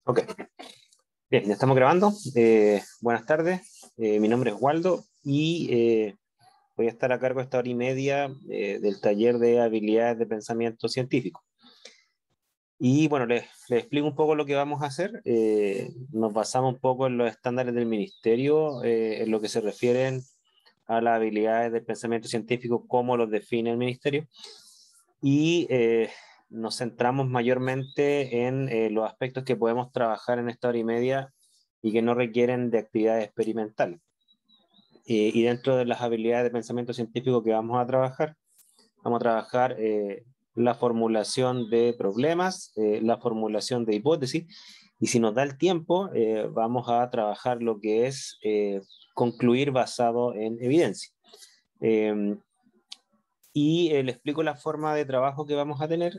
Ok, bien, ya estamos grabando. Buenas tardes, mi nombre es Waldo y voy a estar a cargo esta hora y media del taller de habilidades de pensamiento científico. Y bueno, les explico un poco lo que vamos a hacer. Nos basamos un poco en los estándares del ministerio, en lo que se refieren a las habilidades del pensamiento científico, cómo los define el ministerio. Y nos centramos mayormente en los aspectos que podemos trabajar en esta hora y media y que no requieren de actividades experimentales. Y dentro de las habilidades de pensamiento científico que vamos a trabajar la formulación de problemas, la formulación de hipótesis, y si nos da el tiempo, vamos a trabajar lo que es concluir basado en evidencia. Le explico la forma de trabajo que vamos a tener.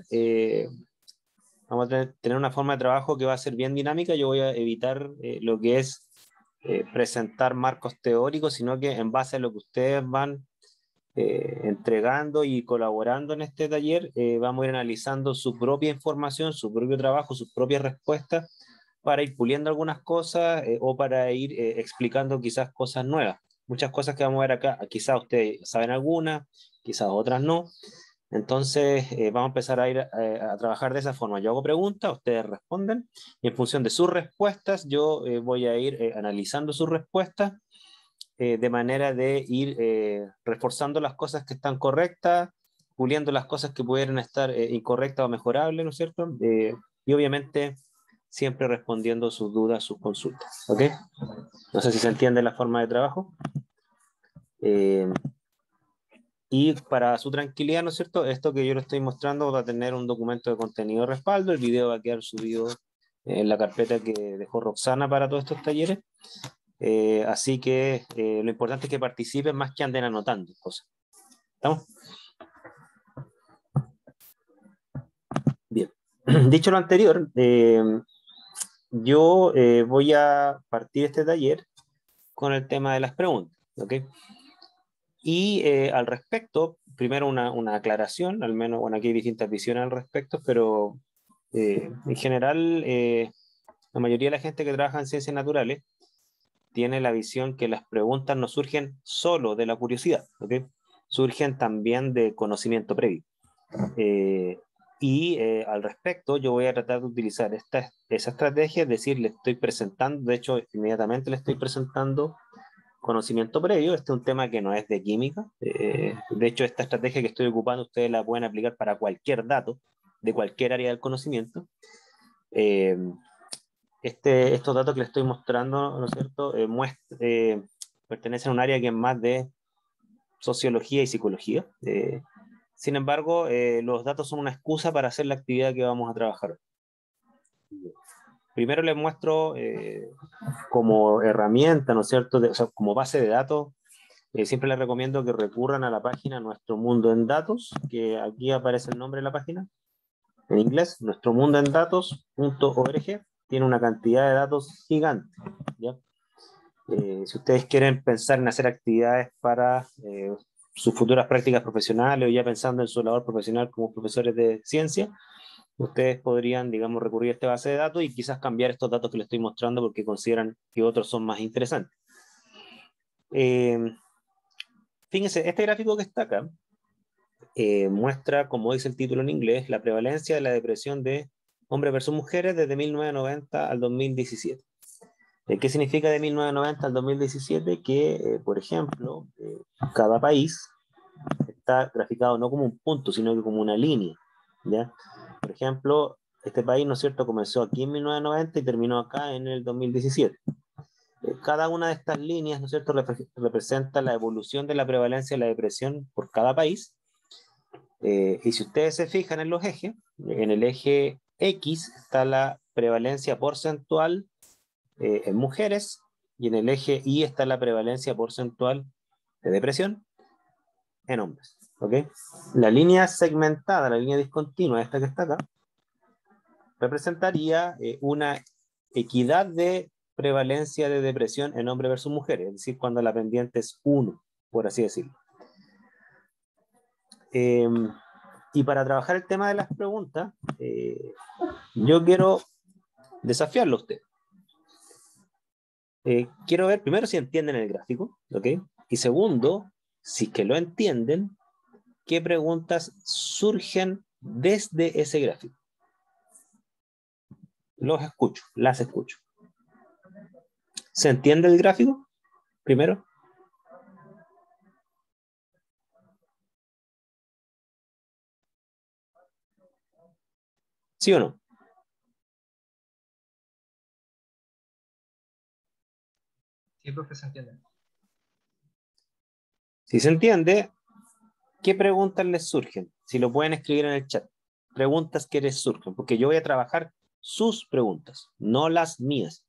Vamos a tener una forma de trabajo que va a ser bien dinámica. Yo voy a evitar lo que es presentar marcos teóricos, sino que en base a lo que ustedes van entregando y colaborando en este taller, vamos a ir analizando su propia información, su propio trabajo, sus propias respuestas, para ir puliendo algunas cosas o para ir explicando quizás cosas nuevas. Muchas cosas que vamos a ver acá, quizás ustedes saben algunas, quizás otras no. Entonces, vamos a empezar a ir a trabajar de esa forma. Yo hago preguntas, ustedes responden, y en función de sus respuestas, yo voy a ir analizando sus respuestas de manera de ir reforzando las cosas que están correctas, puliendo las cosas que pudieran estar incorrectas o mejorables, ¿no es cierto? Y obviamente siempre respondiendo sus dudas, sus consultas, ¿ok? No sé si se entiende la forma de trabajo. Y para su tranquilidad, ¿no es cierto? Esto que yo le estoy mostrando va a tener un documento de contenido de respaldo, el video va a quedar subido en la carpeta que dejó Roxana para todos estos talleres. Así que lo importante es que participen más que anden anotando cosas. ¿Estamos? Bien. Dicho lo anterior, yo voy a partir este taller con el tema de las preguntas, ¿ok? Y al respecto, primero una aclaración, al menos, bueno, aquí hay distintas visiones al respecto, pero en general, la mayoría de la gente que trabaja en ciencias naturales tiene la visión que las preguntas no surgen solo de la curiosidad, ¿ok? Surgen también de conocimiento previo. Al respecto, yo voy a tratar de utilizar esa estrategia, es decir, le estoy presentando, de hecho, inmediatamente le estoy presentando conocimiento previo. Este es un tema que no es de química. De hecho, esta estrategia que estoy ocupando, ustedes la pueden aplicar para cualquier dato, de cualquier área del conocimiento. Eh, estos datos que les estoy mostrando, ¿no es cierto?, pertenecen a un área que es más de sociología y psicología. Sin embargo, los datos son una excusa para hacer la actividad que vamos a trabajar. Primero les muestro como herramienta, ¿no es cierto?, o sea, como base de datos. Siempre les recomiendo que recurran a la página Nuestro Mundo en Datos, que aquí aparece el nombre de la página, en inglés, nuestromundoendatos.org. Tiene una cantidad de datos gigante, ¿ya? Si ustedes quieren pensar en hacer actividades para sus futuras prácticas profesionales o ya pensando en su labor profesional como profesores de ciencia, ustedes podrían, digamos, recurrir a esta base de datos y quizás cambiar estos datos que les estoy mostrando porque consideran que otros son más interesantes. Fíjense, este gráfico que está acá muestra, como dice el título en inglés, la prevalencia de la depresión de hombres versus mujeres desde 1990 al 2017. ¿Qué significa de 1990 al 2017? Que, por ejemplo, cada país está graficado no como un punto, sino que como una línea, ¿ya? Por ejemplo, este país, ¿no es cierto?, comenzó aquí en 1990 y terminó acá en el 2017. Cada una de estas líneas, ¿no es cierto?, representa la evolución de la prevalencia de la depresión por cada país. Y si ustedes se fijan en los ejes, en el eje X está la prevalencia porcentual en mujeres, y en el eje Y está la prevalencia porcentual de depresión en hombres. ¿Okay? La línea segmentada, la línea discontinua, esta que está acá, representaría una equidad de prevalencia de depresión en hombres versus mujeres, es decir, cuando la pendiente es 1, por así decirlo. Y para trabajar el tema de las preguntas, yo quiero desafiarlo a usted. Quiero ver primero si entienden el gráfico, ¿ok? Y segundo, si es que lo entienden, ¿qué preguntas surgen desde ese gráfico? Los escucho, las escucho. ¿Se entiende el gráfico? Primero. ¿Sí o no? Sí, profe, se entiende. Si se entiende, ¿qué preguntas les surgen? Si lo pueden escribir en el chat. Preguntas que les surgen, porque yo voy a trabajar sus preguntas, no las mías.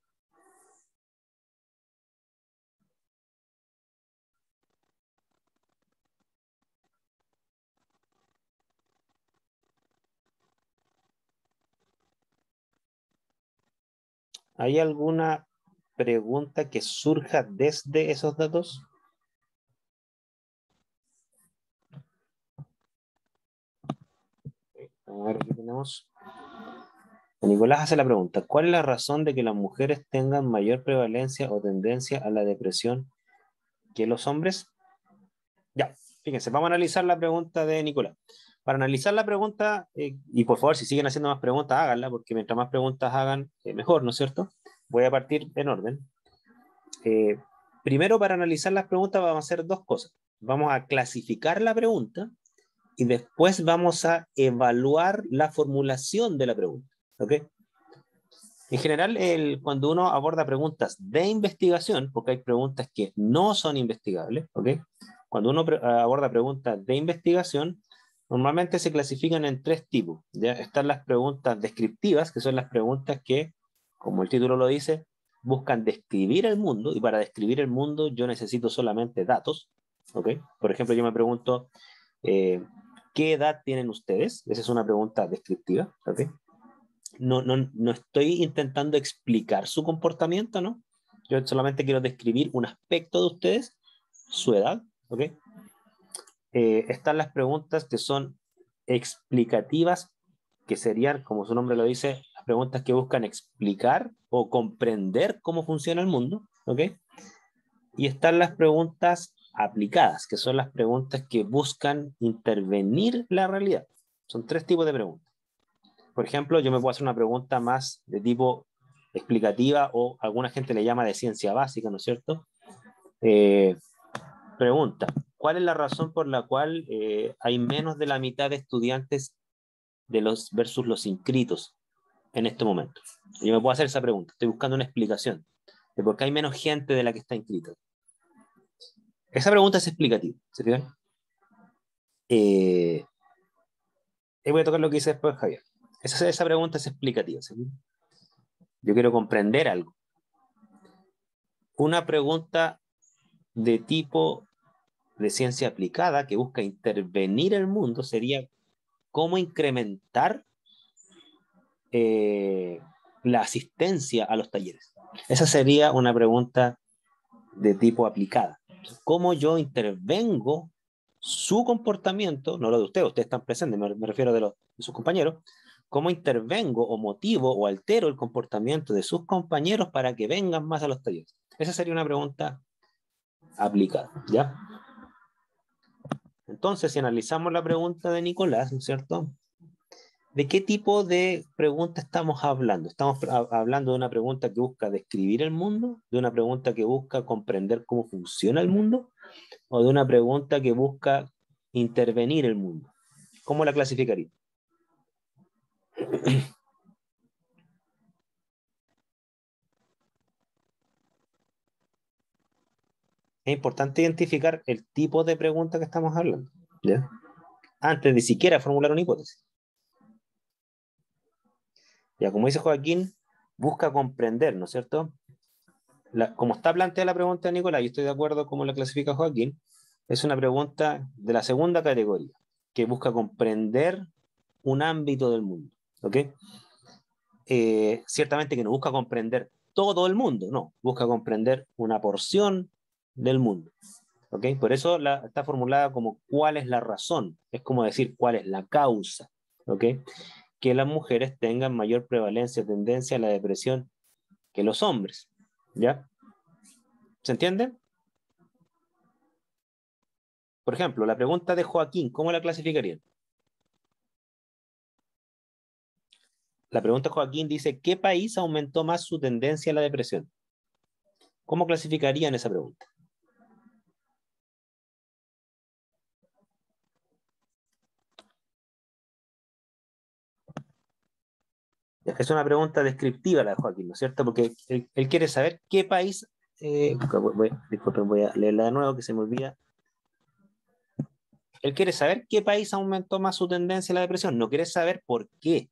¿Hay alguna pregunta que surja desde esos datos? A ver, aquí tenemos. Nicolás hace la pregunta, ¿cuál es la razón de que las mujeres tengan mayor prevalencia o tendencia a la depresión que los hombres? Ya, fíjense, vamos a analizar la pregunta de Nicolás. Para analizar la pregunta, y por favor, si siguen haciendo más preguntas, háganla, porque mientras más preguntas hagan, mejor, ¿no es cierto? Voy a partir en orden. Primero, para analizar las preguntas, vamos a hacer dos cosas. Vamos a clasificar la pregunta y después vamos a evaluar la formulación de la pregunta. ¿Ok? En general, cuando uno aborda preguntas de investigación, porque hay preguntas que no son investigables, ¿ok? Cuando uno aborda preguntas de investigación, normalmente se clasifican en tres tipos. ¿Ya? Están las preguntas descriptivas, que son las preguntas que, como el título lo dice, buscan describir el mundo, y para describir el mundo yo necesito solamente datos, ¿ok? Por ejemplo, yo me pregunto, ¿qué edad tienen ustedes? Esa es una pregunta descriptiva, ¿ok? No estoy intentando explicar su comportamiento, ¿no? Yo solamente quiero describir un aspecto de ustedes, su edad, ¿ok? Están las preguntas que son explicativas, que serían, como su nombre lo dice, las preguntas que buscan explicar o comprender cómo funciona el mundo, ¿ok? Y están las preguntas aplicadas, que son las preguntas que buscan intervenir la realidad. Son tres tipos de preguntas. Por ejemplo, yo me puedo hacer una pregunta más de tipo explicativa o alguna gente le llama de ciencia básica, ¿no es cierto? Eh, Pregunta, ¿cuál es la razón por la cual hay menos de la mitad de estudiantes de los versus los inscritos en este momento? Yo me puedo hacer esa pregunta, estoy buscando una explicación de por qué hay menos gente de la que está inscrita. Esa pregunta es explicativa, ¿se fijan? Voy a tocar lo que dice después Javier. Esa pregunta es explicativa, ¿sí? Yo quiero comprender algo. Una pregunta de tipo de ciencia aplicada que busca intervenir el mundo sería cómo incrementar la asistencia a los talleres. Esa sería una pregunta de tipo aplicada. ¿Cómo yo intervengo su comportamiento, no lo de ustedes están presentes, me refiero de sus compañeros, cómo intervengo o motivo o altero el comportamiento de sus compañeros para que vengan más a los talleres? Esa sería una pregunta aplicada, ¿ya? Entonces, si analizamos la pregunta de Nicolás, ¿no es cierto? ¿De qué tipo de pregunta estamos hablando? ¿Estamos hablando de una pregunta que busca describir el mundo? ¿De una pregunta que busca comprender cómo funciona el mundo? ¿O de una pregunta que busca intervenir el mundo? ¿Cómo la clasificaría? Es importante identificar el tipo de pregunta que estamos hablando, ¿ya? Antes de siquiera formular una hipótesis. Ya, como dice Joaquín, busca comprender, ¿no es cierto? Como está planteada la pregunta de Nicolás, y estoy de acuerdo con la clasifica Joaquín, es una pregunta de la segunda categoría, que busca comprender un ámbito del mundo. ¿Ok? Ciertamente que no busca comprender todo el mundo, no, busca comprender una porción del mundo. ¿Ok? Por eso está formulada como cuál es la razón, es como decir cuál es la causa. ¿Ok? que las mujeres tengan mayor prevalencia o tendencia a la depresión que los hombres. ¿Ya? ¿Se entiende? Por ejemplo, la pregunta de Joaquín, ¿cómo la clasificarían? La pregunta de Joaquín dice, ¿qué país aumentó más su tendencia a la depresión? ¿Cómo clasificarían esa pregunta? Es una pregunta descriptiva la de Joaquín, ¿no es cierto? Porque él quiere saber qué país, disculpen, voy a leerla de nuevo que se me olvida. Él quiere saber qué país aumentó más su tendencia a la depresión, no quiere saber por qué.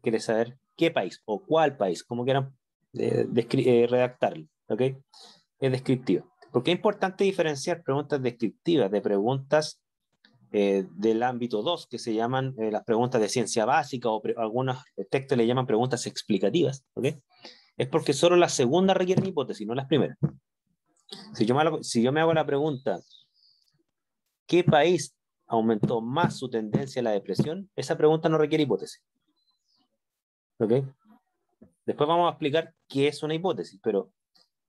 Quiere saber qué país o cuál país, como quieran redactarlo, ¿ok? Es descriptivo. Porque es importante diferenciar preguntas descriptivas de preguntas del ámbito 2 que se llaman las preguntas de ciencia básica o algunos textos le llaman preguntas explicativas, ¿ok? Es porque solo las segundas requieren hipótesis, no las primeras. Si yo me hago la pregunta, ¿qué país aumentó más su tendencia a la depresión? Esa pregunta no requiere hipótesis, ¿ok? Después vamos a explicar qué es una hipótesis, pero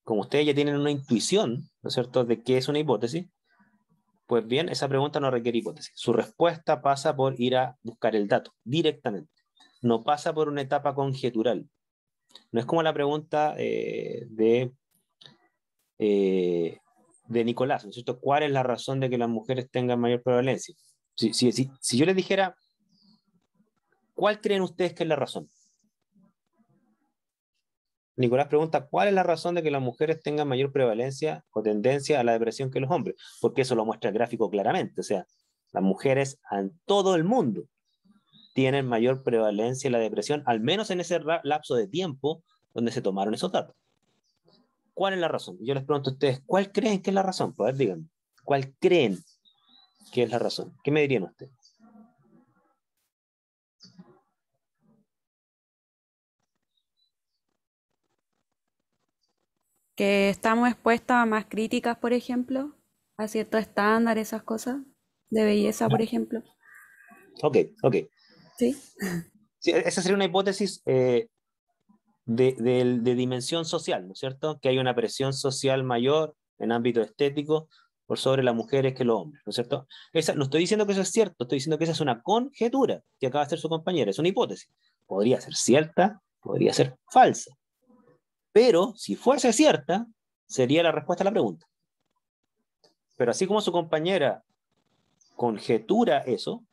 como ustedes ya tienen una intuición, ¿no es cierto?, de qué es una hipótesis, pues bien, esa pregunta no requiere hipótesis. Su respuesta pasa por ir a buscar el dato directamente. No pasa por una etapa conjetural. No es como la pregunta de Nicolás, ¿no es cierto? ¿Cuál es la razón de que las mujeres tengan mayor prevalencia? Si yo les dijera, ¿cuál creen ustedes que es la razón? Nicolás pregunta, ¿cuál es la razón de que las mujeres tengan mayor prevalencia o tendencia a la depresión que los hombres? Porque eso lo muestra el gráfico claramente. O sea, las mujeres en todo el mundo tienen mayor prevalencia en la depresión, al menos en ese lapso de tiempo donde se tomaron esos datos. ¿Cuál es la razón? Yo les pregunto a ustedes, ¿cuál creen que es la razón? Pues a ver, díganme, ¿cuál creen que es la razón? ¿Qué me dirían ustedes? Que estamos expuestos a más críticas, por ejemplo, a ciertos estándares, esas cosas, de belleza, por ejemplo. Ok, ok. ¿Sí? Sí, esa sería una hipótesis de dimensión social, ¿no es cierto? Que hay una presión social mayor en ámbito estético por sobre las mujeres que los hombres, ¿no es cierto? No estoy diciendo que eso es cierto, estoy diciendo que esa es una conjetura que acaba de hacer su compañera, es una hipótesis. Podría ser cierta, podría ser falsa, pero si fuese cierta, sería la respuesta a la pregunta. Pero así como su compañera conjetura eso,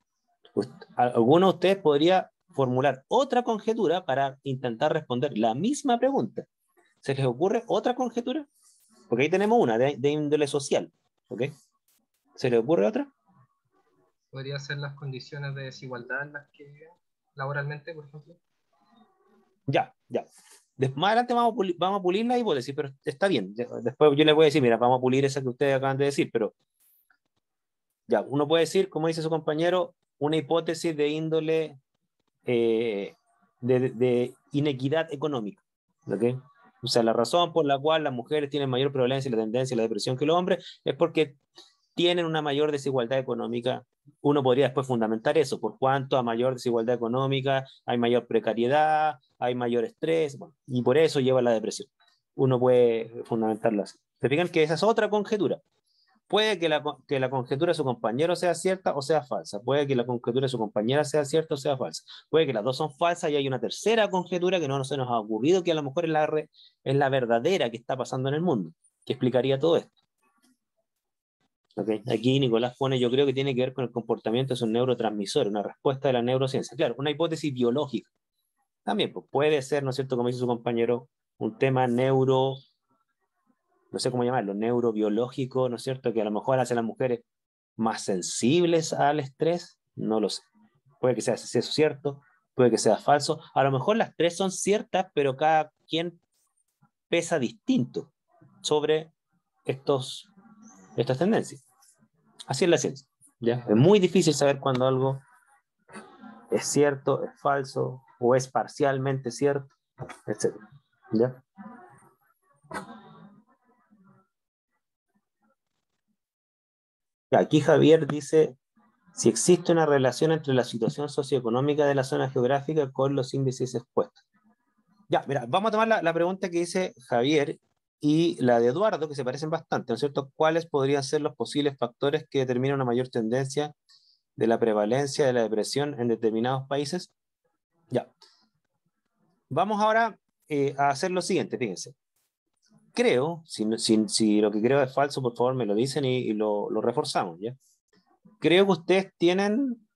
alguno de ustedes podría formular otra conjetura para intentar responder la misma pregunta. ¿Se les ocurre otra conjetura? Porque ahí tenemos una de índole social. ¿Ok? ¿Se les ocurre otra? Podría ser las condiciones de desigualdad en las que viven laboralmente, por ejemplo. Ya, ya. Más adelante vamos a pulir la hipótesis, pero está bien. Después yo les voy a decir, mira, vamos a pulir esa que ustedes acaban de decir, pero ya, uno puede decir, como dice su compañero, una hipótesis de índole eh, de inequidad económica. ¿Ok? O sea, la razón por la cual las mujeres tienen mayor prevalencia y la tendencia a la depresión que los hombres es porque tienen una mayor desigualdad económica. Uno podría después fundamentar eso, por cuanto a mayor desigualdad económica hay mayor precariedad, hay mayor estrés, bueno, y por eso lleva a la depresión. Uno puede fundamentarlo así. ¿Se fijan que esa es otra conjetura? Puede que la conjetura de su compañero sea cierta o sea falsa. Puede que la conjetura de su compañera sea cierta o sea falsa. Puede que las dos son falsas y hay una tercera conjetura que no se nos ha ocurrido, que a lo mejor es la verdadera que está pasando en el mundo, que explicaría todo esto. Okay. Aquí Nicolás pone, yo creo que tiene que ver con el comportamiento de sus neurotransmisores, una respuesta de la neurociencia. Claro, una hipótesis biológica. También pues, puede ser, ¿no es cierto?, como dice su compañero, un tema no sé cómo llamarlo, neurobiológico, ¿no es cierto?, que a lo mejor hace a las mujeres más sensibles al estrés, no lo sé. Puede que sea eso cierto, puede que sea falso. A lo mejor las tres son ciertas, pero cada quien pesa distinto sobre estas tendencias. Así es la ciencia. ¿Ya? Es muy difícil saber cuando algo es cierto, es falso, o es parcialmente cierto, etc. ¿Ya? Aquí Javier dice, si existe una relación entre la situación socioeconómica de la zona geográfica con los índices expuestos. Ya, mira, vamos a tomar la pregunta que dice Javier y la de Eduardo, que se parecen bastante, ¿no es cierto? ¿Cuáles podrían ser los posibles factores que determinan una mayor tendencia de la prevalencia de la depresión en determinados países? Ya. Vamos ahora a hacer lo siguiente, fíjense. Creo, si lo que creo es falso, por favor me lo dicen y lo reforzamos, ¿ya? Creo que ustedes tienen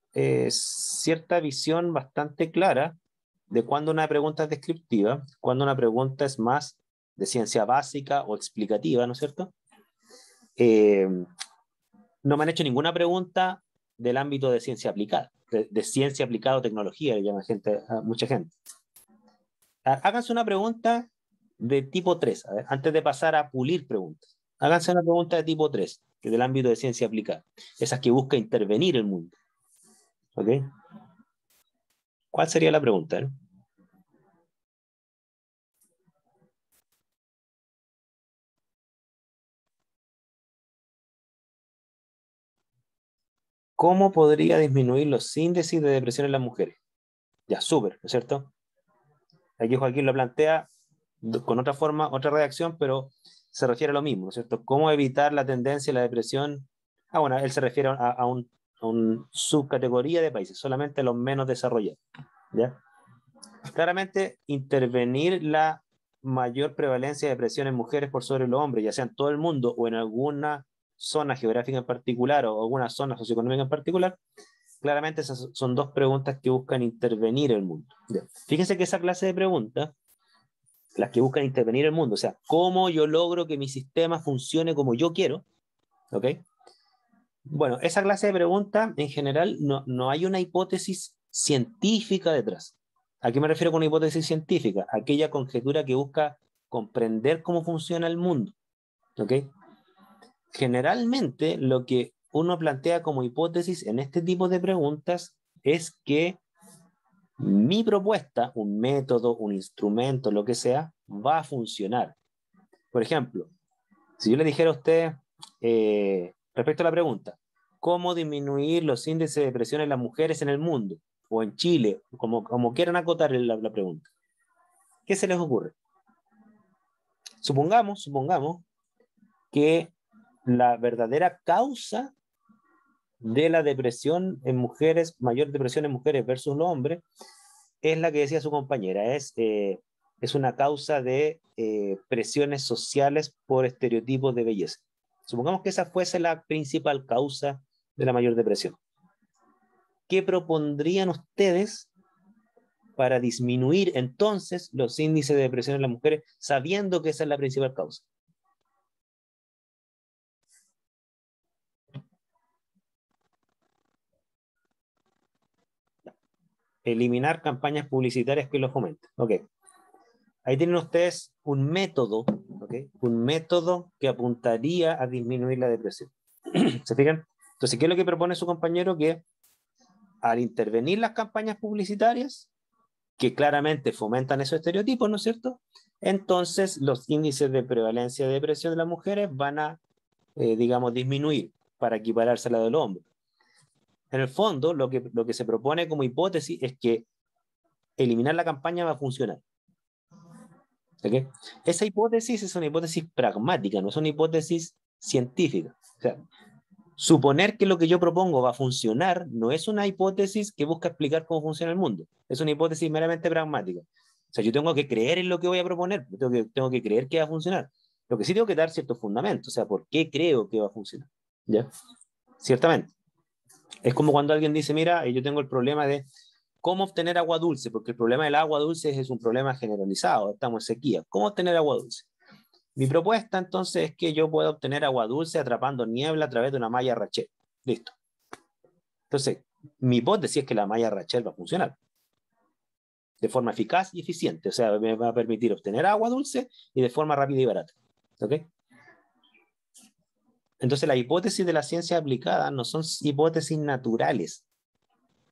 cierta visión bastante clara de cuando una pregunta es descriptiva, cuando una pregunta es más de ciencia básica o explicativa, ¿no es cierto? No me han hecho ninguna pregunta del ámbito de ciencia aplicada, de ciencia aplicada o tecnología, le llama mucha gente. Háganse una pregunta de tipo 3, a ver, antes de pasar a pulir preguntas. Háganse una pregunta de tipo 3, que es del ámbito de ciencia aplicada, esas que busca intervenir el mundo. ¿Ok? ¿Cuál sería la pregunta? ¿Cómo podría disminuir los índices de depresión en las mujeres? Ya, súper, ¿no es cierto? Aquí Joaquín lo plantea con otra forma, otra redacción, pero se refiere a lo mismo, ¿no es cierto? ¿Cómo evitar la tendencia a la depresión? Ah, bueno, él se refiere a un subcategoría de países, solamente los menos desarrollados, ¿ya? Claramente, intervenir la mayor prevalencia de depresión en mujeres por sobre los hombres, ya sea en todo el mundo o en alguna zona geográfica en particular o alguna zona socioeconómica en particular, claramente esas son dos preguntas que buscan intervenir el mundo. ¿Ya? Fíjense que esa clase de preguntas, las que buscan intervenir el mundo, o sea, cómo yo logro que mi sistema funcione como yo quiero, ¿ok? Bueno, esa clase de preguntas, en general, no hay una hipótesis científica detrás. ¿A qué me refiero con una hipótesis científica? Aquella conjetura que busca comprender cómo funciona el mundo, ¿ok? Generalmente, lo que uno plantea como hipótesis en este tipo de preguntas es que mi propuesta, un método, un instrumento, lo que sea, va a funcionar. Por ejemplo, si yo le dijera a usted, respecto a la pregunta, ¿cómo disminuir los índices de depresión en las mujeres en el mundo? O en Chile, como quieran acotar la pregunta. ¿Qué se les ocurre? Supongamos que la verdadera causa de la depresión en mujeres, mayor depresión en mujeres versus los hombres, es la que decía su compañera, es una causa de presiones sociales por estereotipos de belleza. Supongamos que esa fuese la principal causa de la mayor depresión. ¿Qué propondrían ustedes para disminuir entonces los índices de depresión en las mujeres, sabiendo que esa es la principal causa? Eliminar campañas publicitarias que lo fomenten. Ok. Ahí tienen ustedes un método, ¿okay? Un método que apuntaría a disminuir la depresión. ¿Se fijan? Entonces, ¿qué es lo que propone su compañero? Que al intervenir las campañas publicitarias, que claramente fomentan esos estereotipos, ¿no es cierto? Entonces, los índices de prevalencia de depresión de las mujeres van a, digamos, disminuir para equipararse a la del hombre. En el fondo, lo que se propone como hipótesis es que eliminar la campaña va a funcionar. ¿Okay? Esa hipótesis es una hipótesis pragmática, no es una hipótesis científica. O sea, suponer que lo que yo propongo va a funcionar no es una hipótesis que busca explicar cómo funciona el mundo, es una hipótesis meramente pragmática. O sea, yo tengo que creer en lo que voy a proponer, tengo que creer que va a funcionar. Lo que sí tengo que dar ciertos fundamentos, o sea, ¿por qué creo que va a funcionar? ¿Ya? Ciertamente. Es como cuando alguien dice, mira, yo tengo el problema de cómo obtener agua dulce, porque el problema del agua dulce es un problema generalizado, estamos en sequía. ¿Cómo obtener agua dulce? Mi propuesta entonces es que yo pueda obtener agua dulce atrapando niebla a través de una malla Rachel. Listo. Entonces, mi hipótesis es que la malla Rachel va a funcionar de forma eficaz y eficiente, o sea, me va a permitir obtener agua dulce y de forma rápida y barata. ¿Ok? Entonces, las hipótesis de la ciencia aplicada no son hipótesis naturales,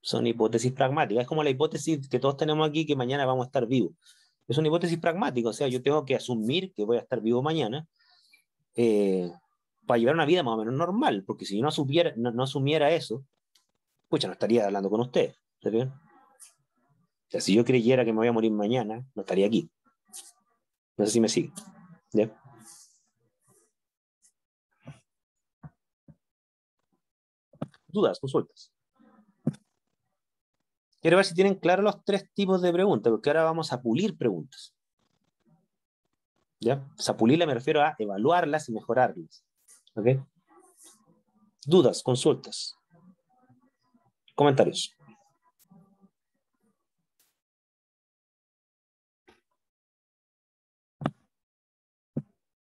son hipótesis pragmáticas. Es como la hipótesis que todos tenemos aquí que mañana vamos a estar vivos. Es una hipótesis pragmática, o sea, yo tengo que asumir que voy a estar vivo mañana para llevar una vida más o menos normal, porque si yo no asumiera eso, pucha, no estaría hablando con usted. ¿Está bien? O sea, si yo creyera que me voy a morir mañana, no estaría aquí. No sé si me sigue. ¿Ya? Dudas, consultas. Quiero ver si tienen claros los tres tipos de preguntas, porque ahora vamos a pulir preguntas. ¿Ya? O sea, pulirla me refiero a evaluarlas y mejorarlas. ¿Ok? Dudas, consultas, comentarios.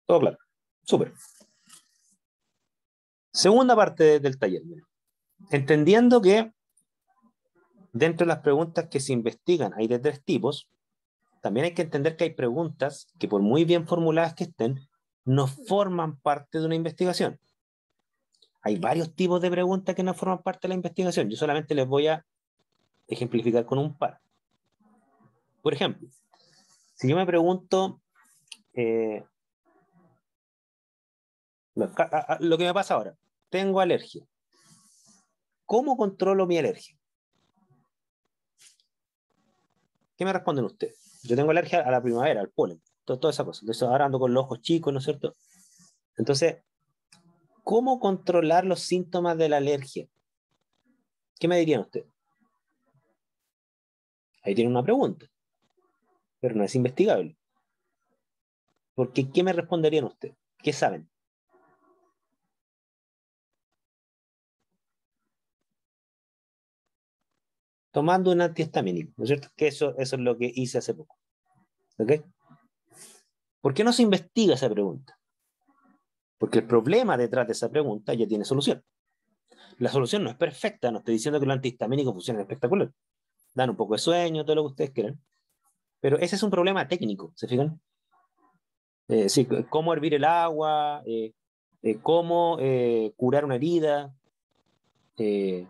Todo claro. Súper. Segunda parte del taller. Mira. Entendiendo que dentro de las preguntas que se investigan hay de tres tipos, también hay que entender que hay preguntas que por muy bien formuladas que estén, no forman parte de una investigación. Hay varios tipos de preguntas que no forman parte de la investigación. Yo solamente les voy a ejemplificar con un par. Por ejemplo, si yo me pregunto lo que me pasa ahora, tengo alergia. ¿Cómo controlo mi alergia? ¿Qué me responden ustedes? Yo tengo alergia a la primavera, al polen, toda esa cosa. Entonces ahora ando con los ojos chicos, ¿no es cierto? Entonces, ¿cómo controlar los síntomas de la alergia? ¿Qué me dirían ustedes? Ahí tienen una pregunta, pero no es investigable. Porque, ¿qué me responderían ustedes? ¿Qué saben? Tomando un antihistamínico, ¿no es cierto? Que eso es lo que hice hace poco. ¿Ok? ¿Por qué no se investiga esa pregunta? Porque el problema detrás de esa pregunta ya tiene solución. La solución no es perfecta, no estoy diciendo que los antihistamínicos funcionen espectacular. Dan un poco de sueño, todo lo que ustedes quieran. Pero ese es un problema técnico, ¿se fijan? Sí, cómo hervir el agua, cómo curar una herida, eh,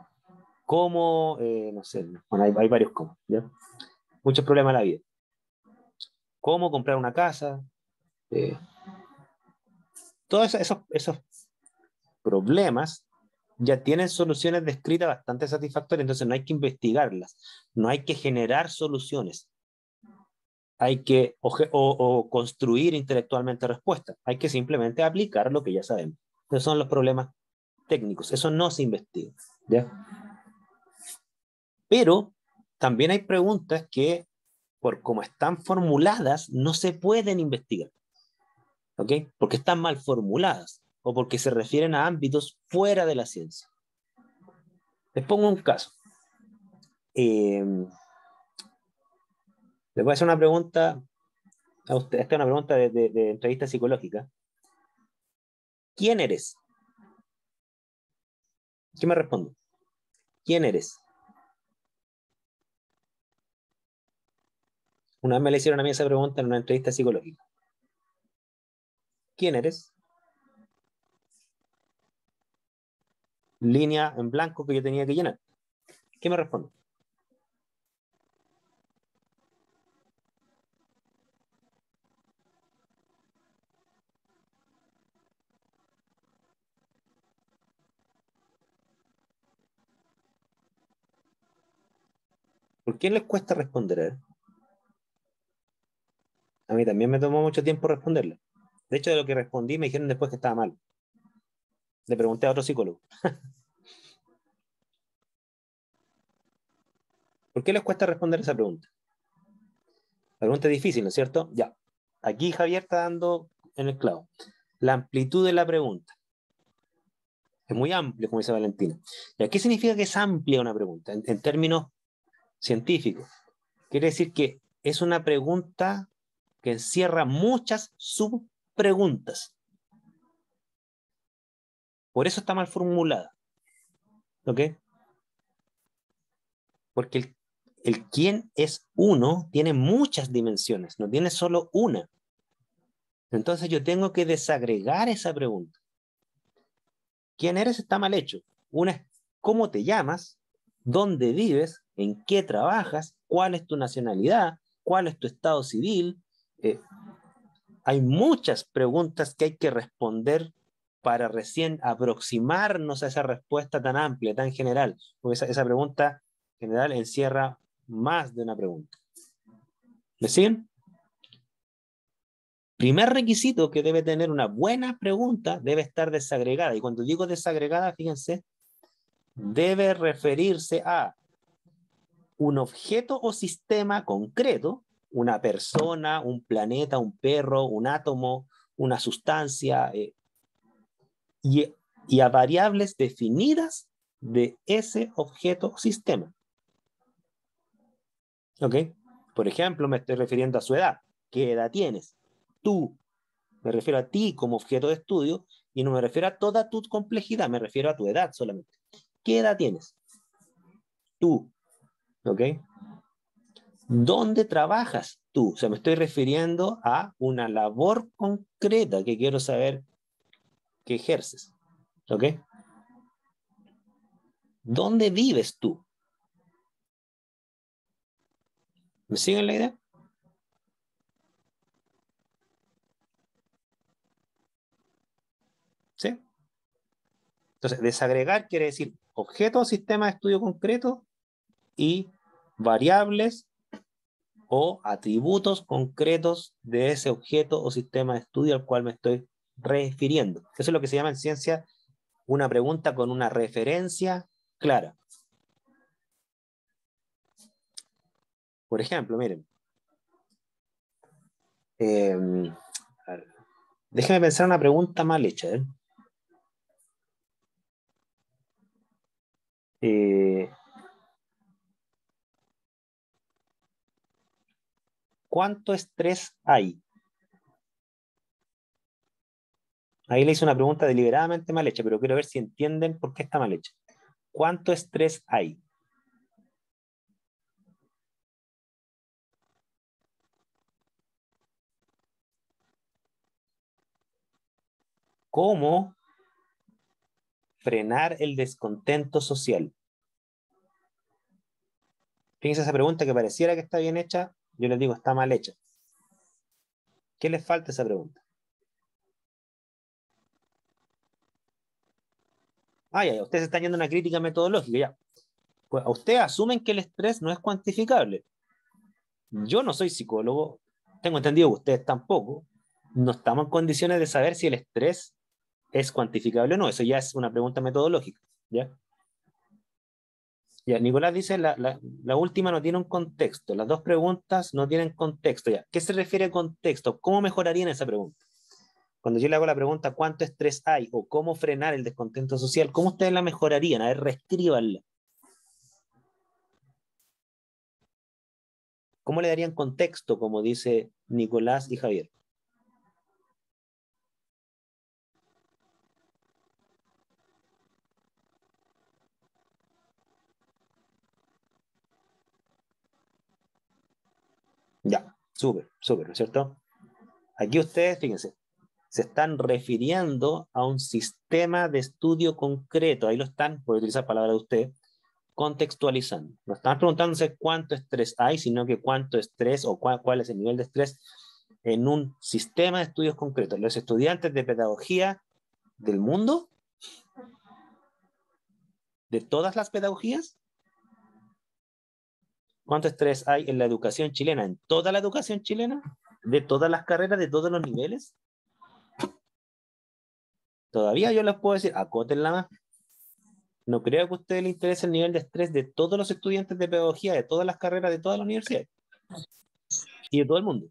cómo, no sé, bueno, hay varios cómo, ¿ya? Muchos problemas en la vida. Cómo comprar una casa, eh, todos esos problemas ya tienen soluciones descritas bastante satisfactorias, entonces no hay que investigarlas, no hay que generar soluciones, hay que o construir intelectualmente respuestas, hay que simplemente aplicar lo que ya sabemos. Esos son los problemas técnicos, eso no se investiga, ¿ya? Pero también hay preguntas que, por cómo están formuladas, no se pueden investigar, ¿ok? Porque están mal formuladas o porque se refieren a ámbitos fuera de la ciencia. Les pongo un caso. Les voy a hacer una pregunta a usted. Esta es una pregunta de entrevista psicológica. ¿Quién eres? ¿Qué me respondo? ¿Quién eres? Una vez me le hicieron a mí esa pregunta en una entrevista psicológica. ¿Quién eres? Línea en blanco que yo tenía que llenar. ¿Qué me respondo? ¿Por qué les cuesta responder? A mí también me tomó mucho tiempo responderle. De hecho, de lo que respondí me dijeron después que estaba mal. Le pregunté a otro psicólogo. ¿Por qué les cuesta responder esa pregunta? La pregunta es difícil, ¿no es cierto? Ya. Aquí Javier está dando en el clavo. La amplitud de la pregunta. Es muy amplio, como dice Valentina. ¿Y qué significa que es amplia una pregunta? En términos científicos. Quiere decir que es una pregunta que encierra muchas subpreguntas. Por eso está mal formulada. ¿Ok? Porque el quién es uno tiene muchas dimensiones, no tiene solo una. Entonces yo tengo que desagregar esa pregunta. ¿Quién eres? Está mal hecho. Una es cómo te llamas, dónde vives, en qué trabajas, cuál es tu nacionalidad, cuál es tu estado civil. Hay muchas preguntas que hay que responder para recién aproximarnos a esa respuesta tan amplia, tan general, porque esa pregunta general encierra más de una pregunta. ¿Me siguen? Primer requisito que debe tener una buena pregunta, debe estar desagregada. Y cuando digo desagregada, fíjense, debe referirse a un objeto o sistema concreto, una persona, un planeta, un perro, un átomo, una sustancia, y a variables definidas de ese objeto o sistema. ¿Ok? Por ejemplo, me estoy refiriendo a su edad. ¿Qué edad tienes? Tú. Me refiero a ti como objeto de estudio y no me refiero a toda tu complejidad, me refiero a tu edad solamente. ¿Qué edad tienes? Tú. ¿Ok? ¿Dónde trabajas tú? O sea, me estoy refiriendo a una labor concreta que quiero saber que ejerces. ¿Ok? ¿Dónde vives tú? ¿Me siguen la idea? ¿Sí? Entonces, desagregar quiere decir objeto o sistema de estudio concreto y variables o atributos concretos de ese objeto o sistema de estudio al cual me estoy refiriendo. Eso es lo que se llama en ciencia una pregunta con una referencia clara. Por ejemplo, miren, déjenme pensar una pregunta mal hecha. ¿Cuánto estrés hay? Ahí le hice una pregunta deliberadamente mal hecha, pero quiero ver si entienden por qué está mal hecha. ¿Cuánto estrés hay? ¿Cómo frenar el descontento social? Fíjense esa pregunta que pareciera que está bien hecha, yo les digo, está mal hecha. ¿Qué les falta a esa pregunta? Ya, ustedes están yendo a una crítica metodológica, ya. Pues a ustedes asumen que el estrés no es cuantificable. Yo no soy psicólogo, tengo entendido que ustedes tampoco. No estamos en condiciones de saber si el estrés es cuantificable o no. Eso ya es una pregunta metodológica, ¿ya? Ya, Nicolás dice, la última no tiene un contexto. Las dos preguntas no tienen contexto. Ya. ¿Qué se refiere a contexto? ¿Cómo mejorarían esa pregunta? Cuando yo le hago la pregunta, ¿cuánto estrés hay? O ¿cómo frenar el descontento social? ¿Cómo ustedes la mejorarían? A ver, reescríbanla. ¿Cómo le darían contexto, como dice Nicolás y Javier? Ya, súper, súper, ¿no es cierto? Aquí ustedes, fíjense, se están refiriendo a un sistema de estudio concreto. Ahí lo están, por utilizar palabras de usted, contextualizando. No están preguntándose cuánto estrés hay, sino que cuánto estrés o cuál es el nivel de estrés en un sistema de estudios concretos. Los estudiantes de pedagogía del mundo, de todas las pedagogías, ¿cuánto estrés hay en la educación chilena? ¿En toda la educación chilena? ¿De todas las carreras, de todos los niveles? Todavía yo les puedo decir, acótenla más. No creo que a ustedes les interese el nivel de estrés de todos los estudiantes de pedagogía, de todas las carreras, de todas las universidades y de todo el mundo.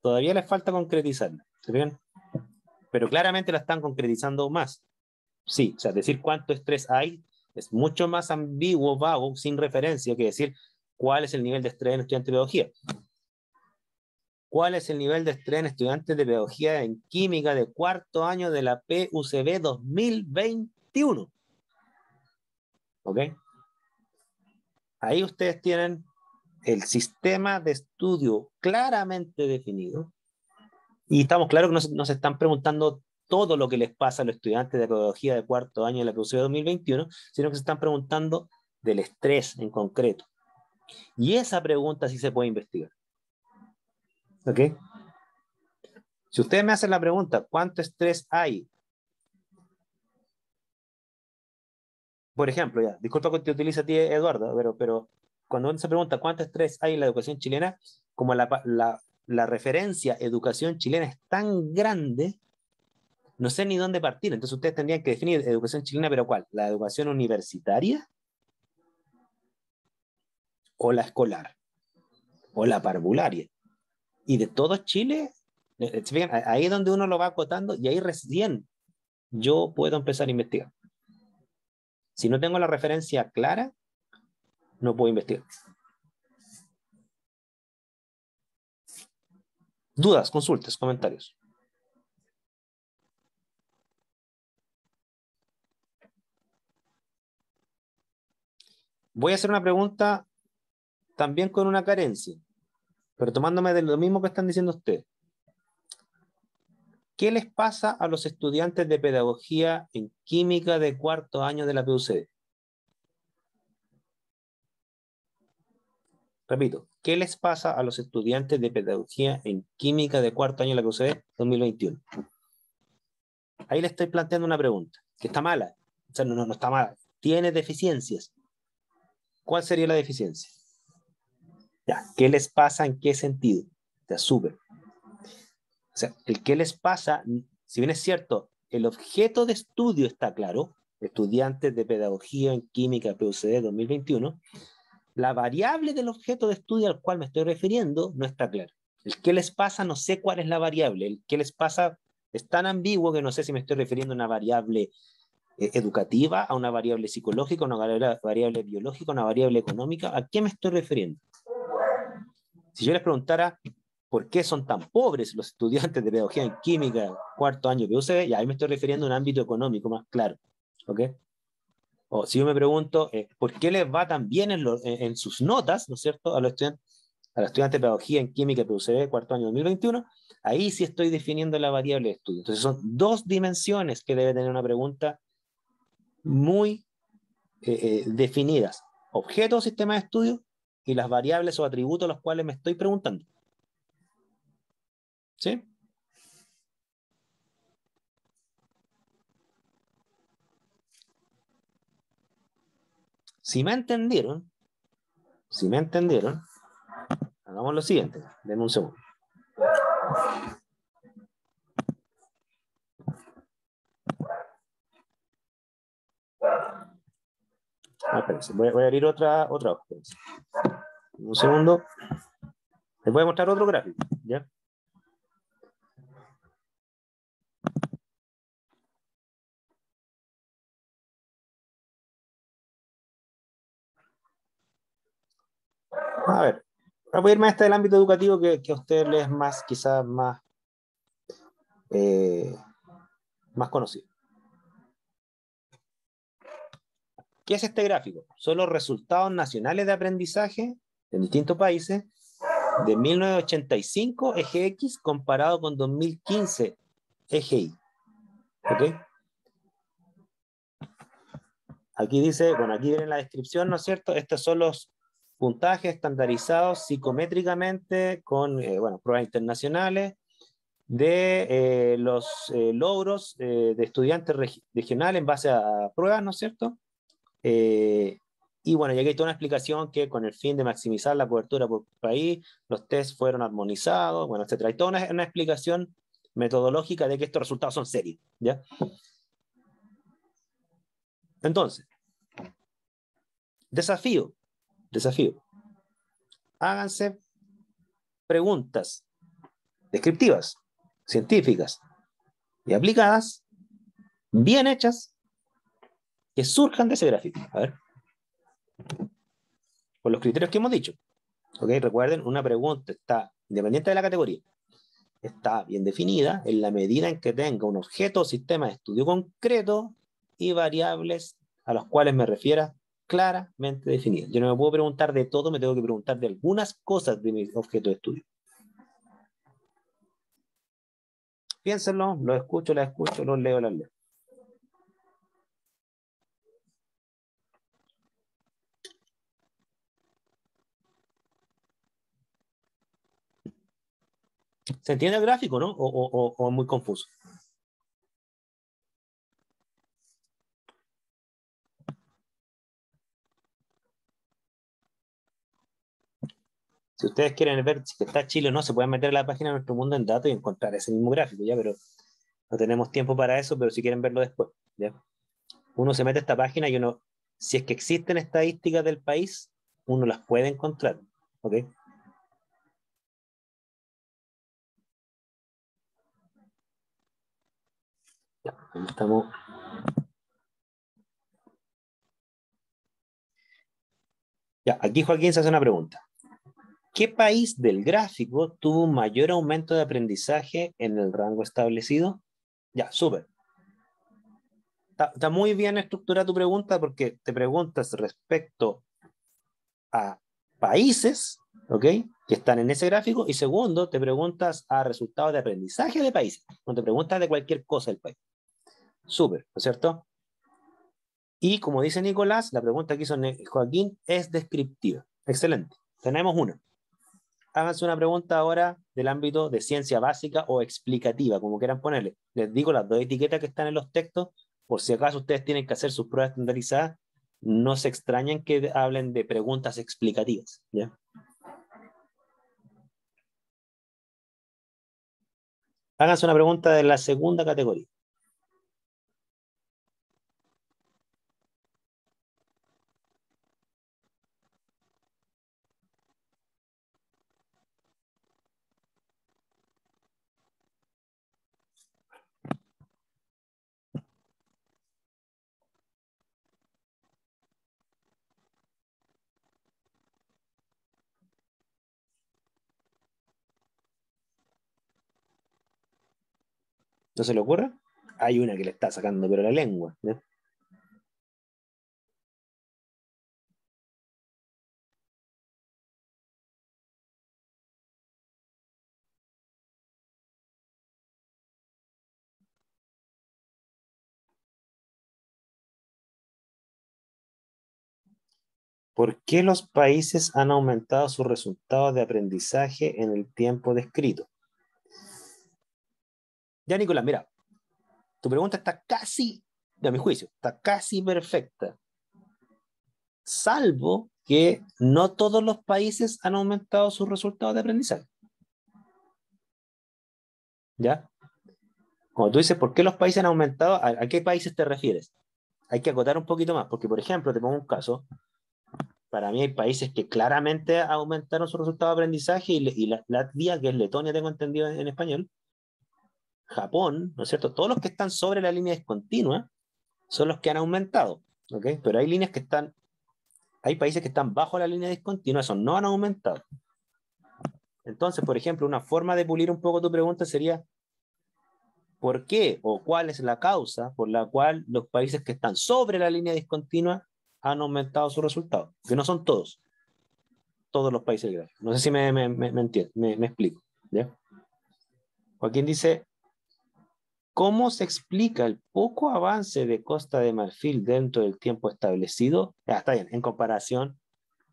Todavía les falta concretizarla, ¿se fijan? Pero claramente la están concretizando más. Sí, o sea, decir cuánto estrés hay es mucho más ambiguo, vago, sin referencia, que decir cuál es el nivel de estrés en estudiantes de pedagogía. ¿Cuál es el nivel de estrés en estudiantes de pedagogía en química de cuarto año de la PUCB 2021? ¿Ok? Ahí ustedes tienen el sistema de estudio claramente definido y estamos claros que nos están preguntando todo lo que les pasa a los estudiantes de pedagogía de cuarto año de la PUCB 2021, sino que se están preguntando del estrés en concreto. Y esa pregunta sí se puede investigar. ¿Ok? Si ustedes me hacen la pregunta, ¿cuánto estrés hay? Por ejemplo, ya, disculpa que te utilice a ti, Eduardo, pero cuando uno se pregunta cuánto estrés hay en la educación chilena, como la referencia educación chilena es tan grande, no sé ni dónde partir. Entonces ustedes tendrían que definir educación chilena, pero ¿cuál? ¿La educación universitaria? ¿O la escolar? ¿O la parvularia? Y de todo Chile, ahí es donde uno lo va acotando y ahí recién yo puedo empezar a investigar. Si no tengo la referencia clara, no puedo investigar. Dudas, consultas, comentarios. Voy a hacer una pregunta también con una carencia, pero tomándome de lo mismo que están diciendo ustedes. ¿Qué les pasa a los estudiantes de pedagogía en química de cuarto año de la PUC? Repito, ¿qué les pasa a los estudiantes de pedagogía en química de cuarto año de la PUC 2021? Ahí le estoy planteando una pregunta, que está mala. O sea, no está mala. Tiene deficiencias. ¿Cuál sería la deficiencia? Ya, ¿qué les pasa? ¿En qué sentido? Ya, súper. O sea, el qué les pasa, si bien es cierto, el objeto de estudio está claro, estudiantes de pedagogía en química PUC 2021, la variable del objeto de estudio al cual me estoy refiriendo no está clara. El qué les pasa, no sé cuál es la variable. El qué les pasa es tan ambiguo que no sé si me estoy refiriendo a una variable educativa, a una variable psicológica, a una variable biológica, a una variable económica. ¿A qué me estoy refiriendo? Si yo les preguntara por qué son tan pobres los estudiantes de pedagogía en química, cuarto año PUC, y ahí me estoy refiriendo a un ámbito económico más claro. ¿Ok? O si yo me pregunto por qué les va tan bien en sus notas, ¿no es cierto?, a los estudiantes de pedagogía en química PUC, cuarto año 2021, ahí sí estoy definiendo la variable de estudio. Entonces son dos dimensiones que debe tener una pregunta muy definidas. Objeto o sistema de estudio y las variables o atributos a los cuales me estoy preguntando. ¿Sí? Si me entendieron, hagamos lo siguiente. Denme un segundo. Espérense, voy a abrir otra hoja. Un segundo. Les voy a mostrar otro gráfico. ¿Ya? A ver, voy a irme a este del ámbito educativo que a ustedes les es más, quizás eh, más conocido. ¿Qué es este gráfico? Son los resultados nacionales de aprendizaje en distintos países de 1985 eje X comparado con 2015 eje Y. ¿Ok? Aquí dice, bueno, aquí viene la descripción, ¿no es cierto? Estos son los puntajes estandarizados psicométricamente con, bueno, pruebas internacionales de los logros de estudiantes regionales en base a pruebas, ¿no es cierto? Y bueno, y aquí hay toda una explicación que con el fin de maximizar la cobertura por país, los tests fueron armonizados, bueno, etcétera. Hay toda una explicación metodológica de que estos resultados son serios, ¿ya? Entonces, desafío. Háganse preguntas descriptivas, científicas y aplicadas, bien hechas, que surjan de ese gráfico. A ver, con los criterios que hemos dicho. ¿Ok? Recuerden, una pregunta está, independiente de la categoría, está bien definida en la medida en que tenga un objeto o sistema de estudio concreto y variables a los cuales me refiera claramente definidas. Yo no me puedo preguntar de todo, me tengo que preguntar de algunas cosas de mi objeto de estudio. Piénsenlo, los escucho, los leo, las leo. ¿Se entiende el gráfico, no? ¿O es muy confuso? Si ustedes quieren ver si está Chile o no, se pueden meter a la página de Nuestro Mundo en Datos y encontrar ese mismo gráfico, ¿ya? Pero no tenemos tiempo para eso, pero si quieren verlo después, ¿ya? Uno se mete a esta página y uno, si es que existen estadísticas del país, uno las puede encontrar, ¿ok? Ya, ahí estamos. Ya, aquí Joaquín se hace una pregunta. ¿Qué país del gráfico tuvo un mayor aumento de aprendizaje en el rango establecido? Ya, súper. Está muy bien estructurada tu pregunta porque te preguntas respecto a países, ¿ok? Que están en ese gráfico, y segundo, te preguntas a resultados de aprendizaje de países, no te preguntas de cualquier cosa del país. Súper, ¿no es cierto? Y como dice Nicolás, la pregunta que hizo Joaquín es descriptiva. Excelente. Tenemos una. Háganse una pregunta ahora del ámbito de ciencia básica o explicativa, como quieran ponerle. Les digo las dos etiquetas que están en los textos, por si acaso ustedes tienen que hacer sus pruebas estandarizadas, no se extrañen que hablen de preguntas explicativas, ¿ya? Háganse una pregunta de la segunda categoría. ¿No se le ocurre? Hay una que le está sacando, pero la lengua, ¿ya? ¿Por qué los países han aumentado sus resultados de aprendizaje en el tiempo descrito? Ya, Nicolás, mira, tu pregunta está casi, a mi juicio, está casi perfecta, salvo que no todos los países han aumentado sus resultados de aprendizaje. ¿Ya? Cuando tú dices, ¿por qué los países han aumentado? ¿A qué países te refieres? Hay que acotar un poquito más, porque, por ejemplo, te pongo un caso. Para mí hay países que claramente aumentaron su resultado de aprendizaje y Latvia, que es Letonia, tengo entendido en español, Japón, ¿no es cierto? Todos los que están sobre la línea discontinua son los que han aumentado, ¿ok? Pero hay líneas que están, hay países que están bajo la línea discontinua, esos no han aumentado. Entonces, por ejemplo, una forma de pulir un poco tu pregunta sería, ¿por qué o cuál es la causa por la cual los países que están sobre la línea discontinua han aumentado sus resultados? Que no son todos los países gráficos. No sé si me entiendo, me explico, ¿ya? Joaquín dice, ¿cómo se explica el poco avance de Costa de Marfil dentro del tiempo establecido? Ya, está bien, en comparación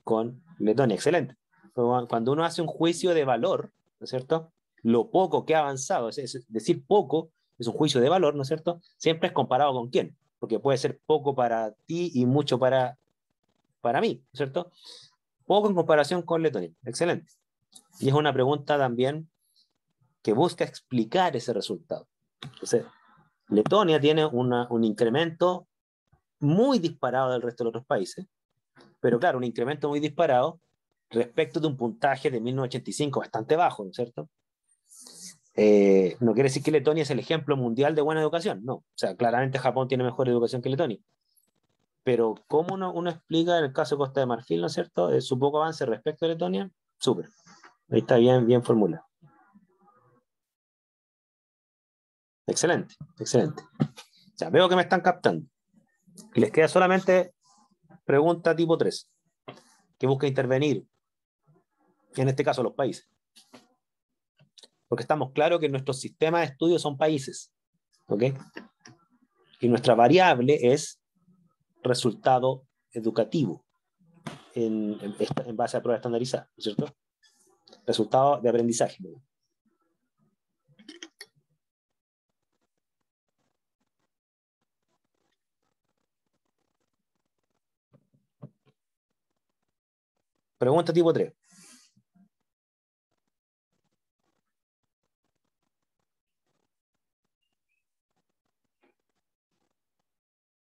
con Letonia. Excelente. Cuando uno hace un juicio de valor, ¿no es cierto? Lo poco que ha avanzado, es decir, poco, es un juicio de valor, ¿no es cierto? Siempre es comparado con quién, porque puede ser poco para ti y mucho para mí, ¿no es cierto? Poco en comparación con Letonia. Excelente. Y es una pregunta también que busca explicar ese resultado. Entonces, Letonia tiene un incremento muy disparado del resto de los otros países, pero claro, un incremento muy disparado respecto de un puntaje de 1985 bastante bajo, ¿no es cierto? No quiere decir que Letonia es el ejemplo mundial de buena educación, no. O sea, claramente Japón tiene mejor educación que Letonia. Pero ¿cómo uno explica en el caso de Costa de Marfil, ¿no es cierto? Su poco avance respecto a Letonia, súper. Ahí está bien formulado. Excelente, excelente. Ya veo que me están captando. Y les queda solamente pregunta tipo 3, que busca intervenir, en este caso los países. Porque estamos claros que nuestros sistemas de estudio son países, ¿ok? Y nuestra variable es resultado educativo en base a pruebas estandarizadas, ¿no es cierto? Resultado de aprendizaje. Pregunta tipo 3.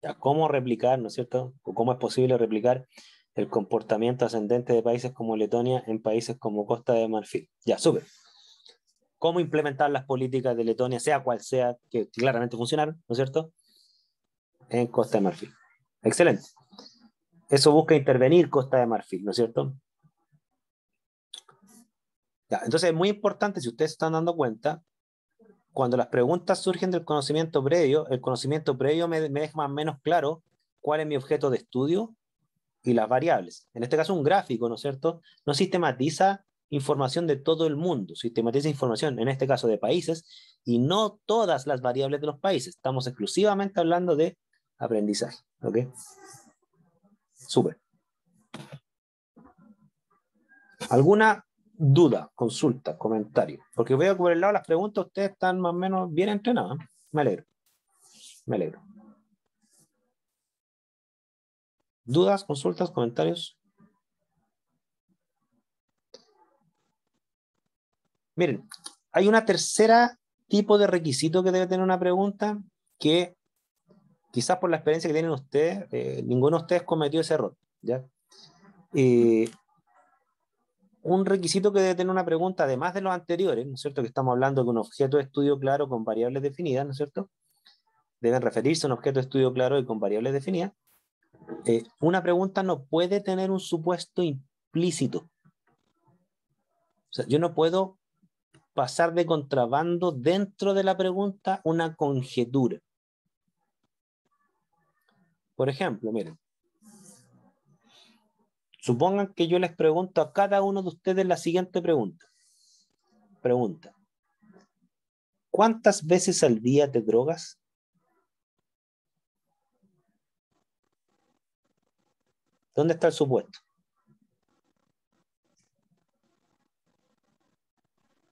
Ya, ¿cómo replicar, ¿no es cierto? O cómo es posible replicar el comportamiento ascendente de países como Letonia en países como Costa de Marfil? Ya, súper. ¿Cómo implementar las políticas de Letonia, sea cual sea, que claramente funcionaron, ¿no es cierto?, en Costa de Marfil. Excelente. Eso busca intervenir Costa de Marfil, ¿no es cierto? Ya, entonces es muy importante, si ustedes se están dando cuenta, cuando las preguntas surgen del conocimiento previo, el conocimiento previo me deja más o menos claro cuál es mi objeto de estudio y las variables. En este caso, un gráfico, ¿no es cierto? No sistematiza información de todo el mundo, sistematiza información, en este caso, de países, y no todas las variables de los países. Estamos exclusivamente hablando de aprendizaje, ¿ok? Súper. ¿Alguna duda, consulta, comentario? Porque veo que por el lado de las preguntas ustedes están más o menos bien entrenados. Me alegro. Me alegro. ¿Dudas, consultas, comentarios? Miren, hay una tercera tipo de requisito que debe tener una pregunta que quizás por la experiencia que tienen ustedes, ninguno de ustedes cometió ese error, ¿ya? Un requisito que debe tener una pregunta, además de los anteriores, ¿no es cierto? Que estamos hablando de un objeto de estudio claro con variables definidas, ¿no es cierto? Deben referirse a un objeto de estudio claro y con variables definidas. Una pregunta no puede tener un supuesto implícito. O sea, yo no puedo pasar de contrabando dentro de la pregunta una conjetura. Por ejemplo, miren, supongan que yo les pregunto a cada uno de ustedes la siguiente pregunta. Pregunta: ¿cuántas veces al día te drogas? ¿Dónde está el supuesto?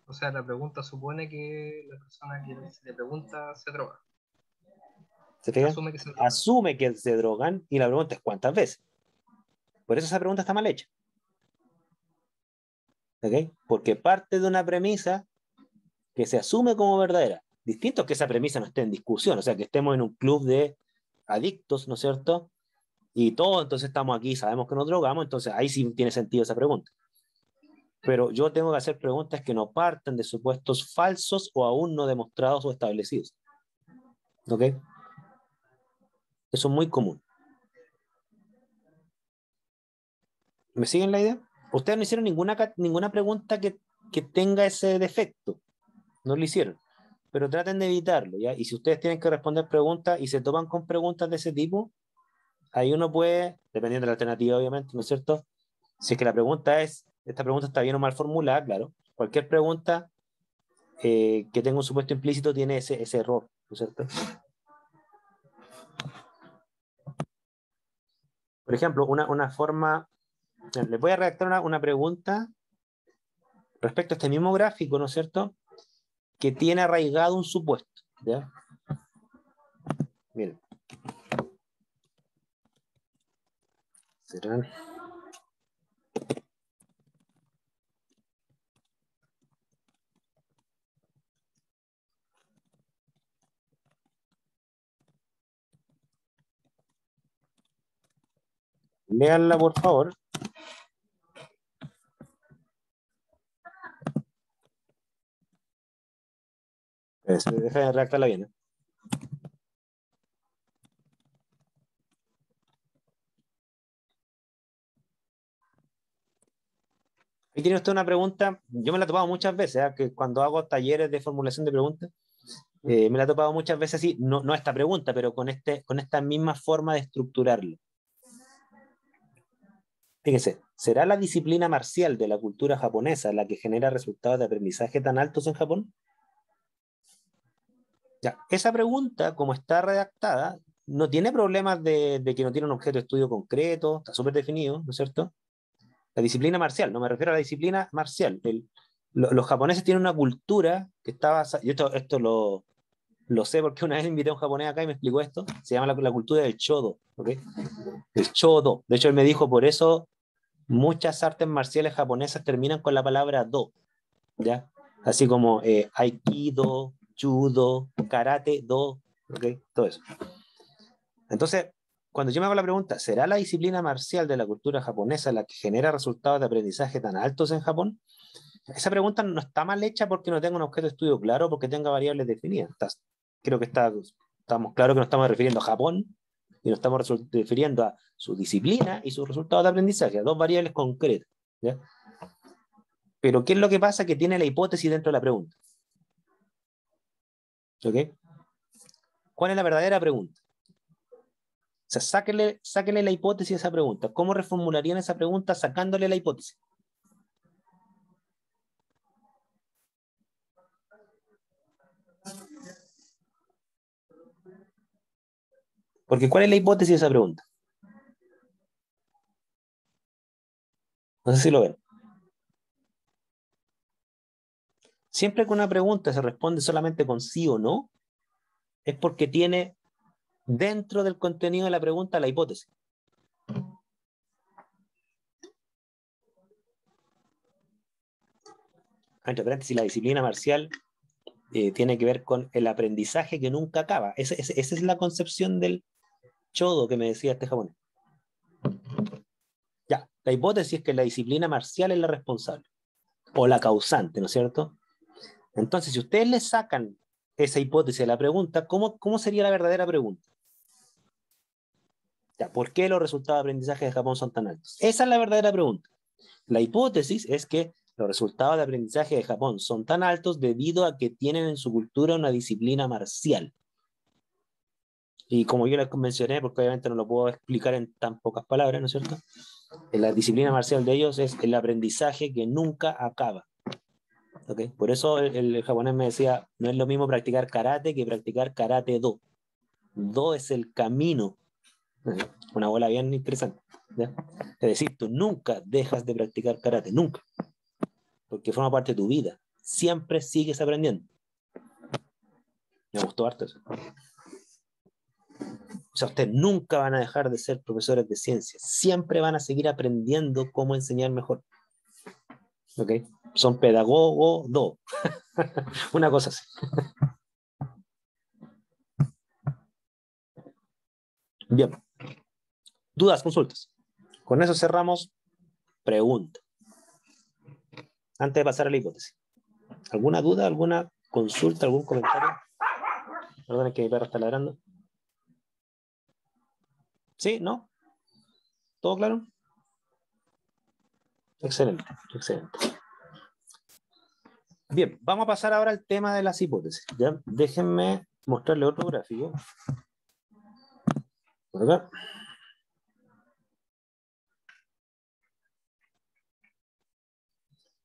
O sea, la pregunta supone que la persona que se le pregunta se droga. ¿Se fijan? Asume que se droga. Asume que se drogan y la pregunta es ¿cuántas veces? Por eso esa pregunta está mal hecha. ¿Ok? Porque parte de una premisa que se asume como verdadera. Distinto es que esa premisa no esté en discusión, o sea, que estemos en un club de adictos, ¿no es cierto? Y todos entonces estamos aquí, sabemos que nos drogamos, entonces ahí sí tiene sentido esa pregunta. Pero yo tengo que hacer preguntas que no partan de supuestos falsos o aún no demostrados o establecidos. ¿Ok? Eso es muy común. ¿Me siguen la idea? Ustedes no hicieron ninguna pregunta que tenga ese defecto. No lo hicieron. Pero traten de evitarlo, ¿ya? Y si ustedes tienen que responder preguntas y se topan con preguntas de ese tipo, ahí uno puede, dependiendo de la alternativa, obviamente, ¿no es cierto? Si es que la pregunta es, esta pregunta está bien o mal formulada, claro. Cualquier pregunta que tenga un supuesto implícito tiene ese error, ¿no es cierto? Por ejemplo, una forma, les voy a redactar una pregunta respecto a este mismo gráfico, ¿no es cierto? Que tiene arraigado un supuesto, ¿ya? Miren. ¿Serán? Léanla, por favor. Deja de redactarla bien. Ahí tiene usted una pregunta, yo me la he topado muchas veces, ¿eh? Que cuando hago talleres de formulación de preguntas, me la he topado muchas veces así, no esta pregunta, pero con esta misma forma de estructurarlo. Fíjese, ¿será la disciplina marcial de la cultura japonesa la que genera resultados de aprendizaje tan altos en Japón? Ya, esa pregunta, como está redactada, no tiene problemas de que no tiene un objeto de estudio concreto, está súper definido, ¿no es cierto? La disciplina marcial, no me refiero a la disciplina marcial. Los japoneses tienen una cultura que está basada, y esto lo sé porque una vez invité a un japonés acá y me explicó esto, se llama la cultura del Chodo, ¿ok? El Chodo. De hecho, él me dijo, por eso muchas artes marciales japonesas terminan con la palabra do, ¿ya? Así como aikido, judo, karate, do, ¿ok? Todo eso. Entonces, cuando yo me hago la pregunta, ¿será la disciplina marcial de la cultura japonesa la que genera resultados de aprendizaje tan altos en Japón? Esa pregunta no está mal hecha porque no tenga un objeto de estudio claro, porque tenga variables definidas. Creo que estamos claros que nos estamos refiriendo a Japón y nos estamos refiriendo a su disciplina y sus resultados de aprendizaje, a dos variables concretas, ¿ya? Pero ¿qué es lo que pasa? Que tiene la hipótesis dentro de la pregunta. ¿Ok? ¿Cuál es la verdadera pregunta? O sea, sáquenle la hipótesis a esa pregunta. ¿Cómo reformularían esa pregunta sacándole la hipótesis? Porque ¿cuál es la hipótesis de esa pregunta? No sé si lo ven. Siempre que una pregunta se responde solamente con sí o no, es porque tiene dentro del contenido de la pregunta la hipótesis. Entre paréntesis, la disciplina marcial tiene que ver con el aprendizaje que nunca acaba. Esa es la concepción del chodo que me decía este japonés. Ya, la hipótesis es que la disciplina marcial es la responsable, o la causante, ¿no es cierto? Entonces, si ustedes le sacan esa hipótesis a la pregunta, ¿cómo sería la verdadera pregunta? Ya, ¿por qué los resultados de aprendizaje de Japón son tan altos? Esa es la verdadera pregunta. La hipótesis es que los resultados de aprendizaje de Japón son tan altos debido a que tienen en su cultura una disciplina marcial. Y como yo les mencioné, porque obviamente no lo puedo explicar en tan pocas palabras, ¿no es cierto? La disciplina marcial de ellos es el aprendizaje que nunca acaba. ¿Okay? Por eso el japonés me decía, no es lo mismo practicar karate que practicar karate do. Do es el camino. Una bola bien interesante, ¿ya? Es decir, tú nunca dejas de practicar karate, nunca. Porque forma parte de tu vida. Siempre sigues aprendiendo. Me gustó harto eso. O sea, ustedes nunca van a dejar de ser profesores de ciencias. Siempre van a seguir aprendiendo cómo enseñar mejor. ¿Ok? Son pedagogos, do. Una cosa así. Bien. Dudas, consultas. Con eso cerramos. Pregunta. Antes de pasar a la hipótesis. ¿Alguna duda, alguna consulta, algún comentario? Perdón, que mi perro está ladrando. ¿Sí? ¿No? ¿Todo claro? Excelente, excelente. Bien, vamos a pasar ahora al tema de las hipótesis. ¿Ya? Déjenme mostrarle otro gráfico. Por acá.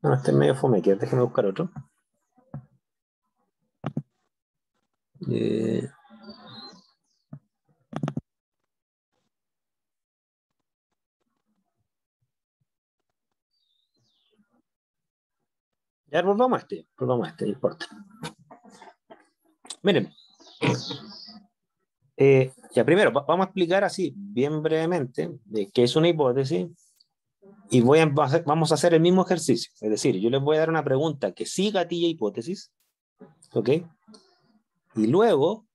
Bueno, este es medio fome, déjenme buscar otro. Ya, volvamos a este, no importa. Miren, ya primero vamos a explicar así, bien brevemente, qué es una hipótesis y vamos a hacer el mismo ejercicio. Es decir, yo les voy a dar una pregunta que sí gatilla hipótesis, ¿ok? Y luego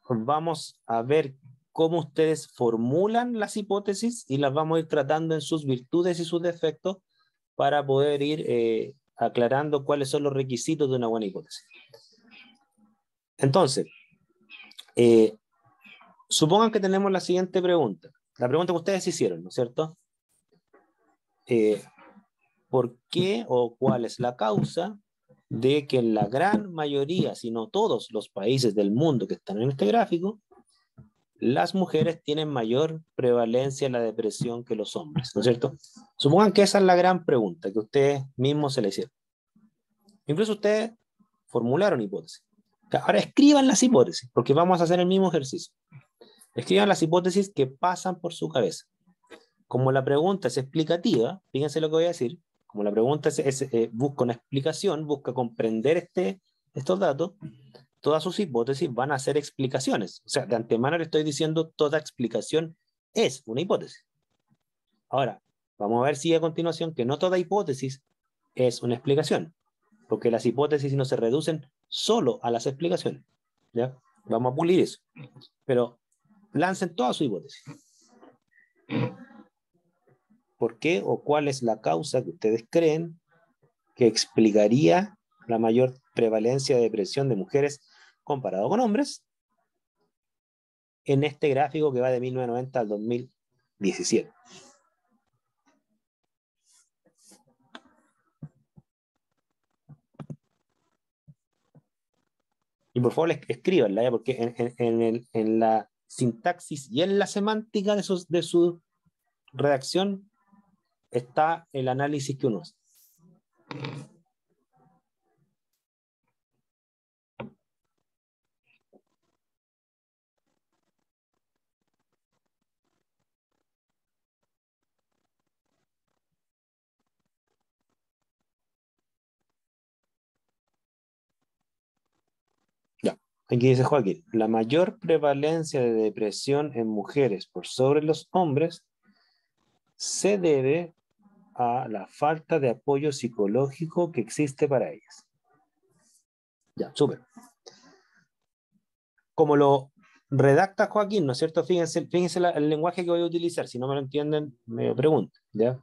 vamos a ver cómo ustedes formulan las hipótesis y las vamos a ir tratando en sus virtudes y sus defectos para poder ir aclarando cuáles son los requisitos de una buena hipótesis. Entonces, supongan que tenemos la siguiente pregunta. La pregunta que ustedes hicieron, ¿no es cierto? ¿Por qué o cuál es la causa de que en la gran mayoría, si no todos los países del mundo que están en este gráfico, las mujeres tienen mayor prevalencia en la depresión que los hombres, ¿no es cierto? Supongan que esa es la gran pregunta que ustedes mismos se le hicieron. Incluso ustedes formularon hipótesis. Ahora escriban las hipótesis, porque vamos a hacer el mismo ejercicio. Escriban las hipótesis que pasan por su cabeza. Como la pregunta es explicativa, fíjense lo que voy a decir, como la pregunta busca una explicación, busca comprender estos datos, todas sus hipótesis van a ser explicaciones. O sea, de antemano le estoy diciendo, toda explicación es una hipótesis. Ahora, Vamos a ver si a continuación que no toda hipótesis es una explicación, porque las hipótesis no se reducen solo a las explicaciones. ¿Ya? Vamos a pulir eso. Pero lancen toda su hipótesis. ¿Por qué o cuál es la causa que ustedes creen que explicaría la mayor prevalencia de depresión de mujeres comparado con hombres en este gráfico que va de 1990 al 2017? Y por favor escríbanla, ¿ya? Porque en la sintaxis y en la semántica de su redacción está el análisis que uno hace. Ya, aquí dice Joaquín, la mayor prevalencia de depresión en mujeres por sobre los hombres se debe a la falta de apoyo psicológico que existe para ellas. Ya, súper. Como lo redacta Joaquín, ¿no es cierto? Fíjense el lenguaje que voy a utilizar. Si no me lo entienden, me preguntan, ¿ya?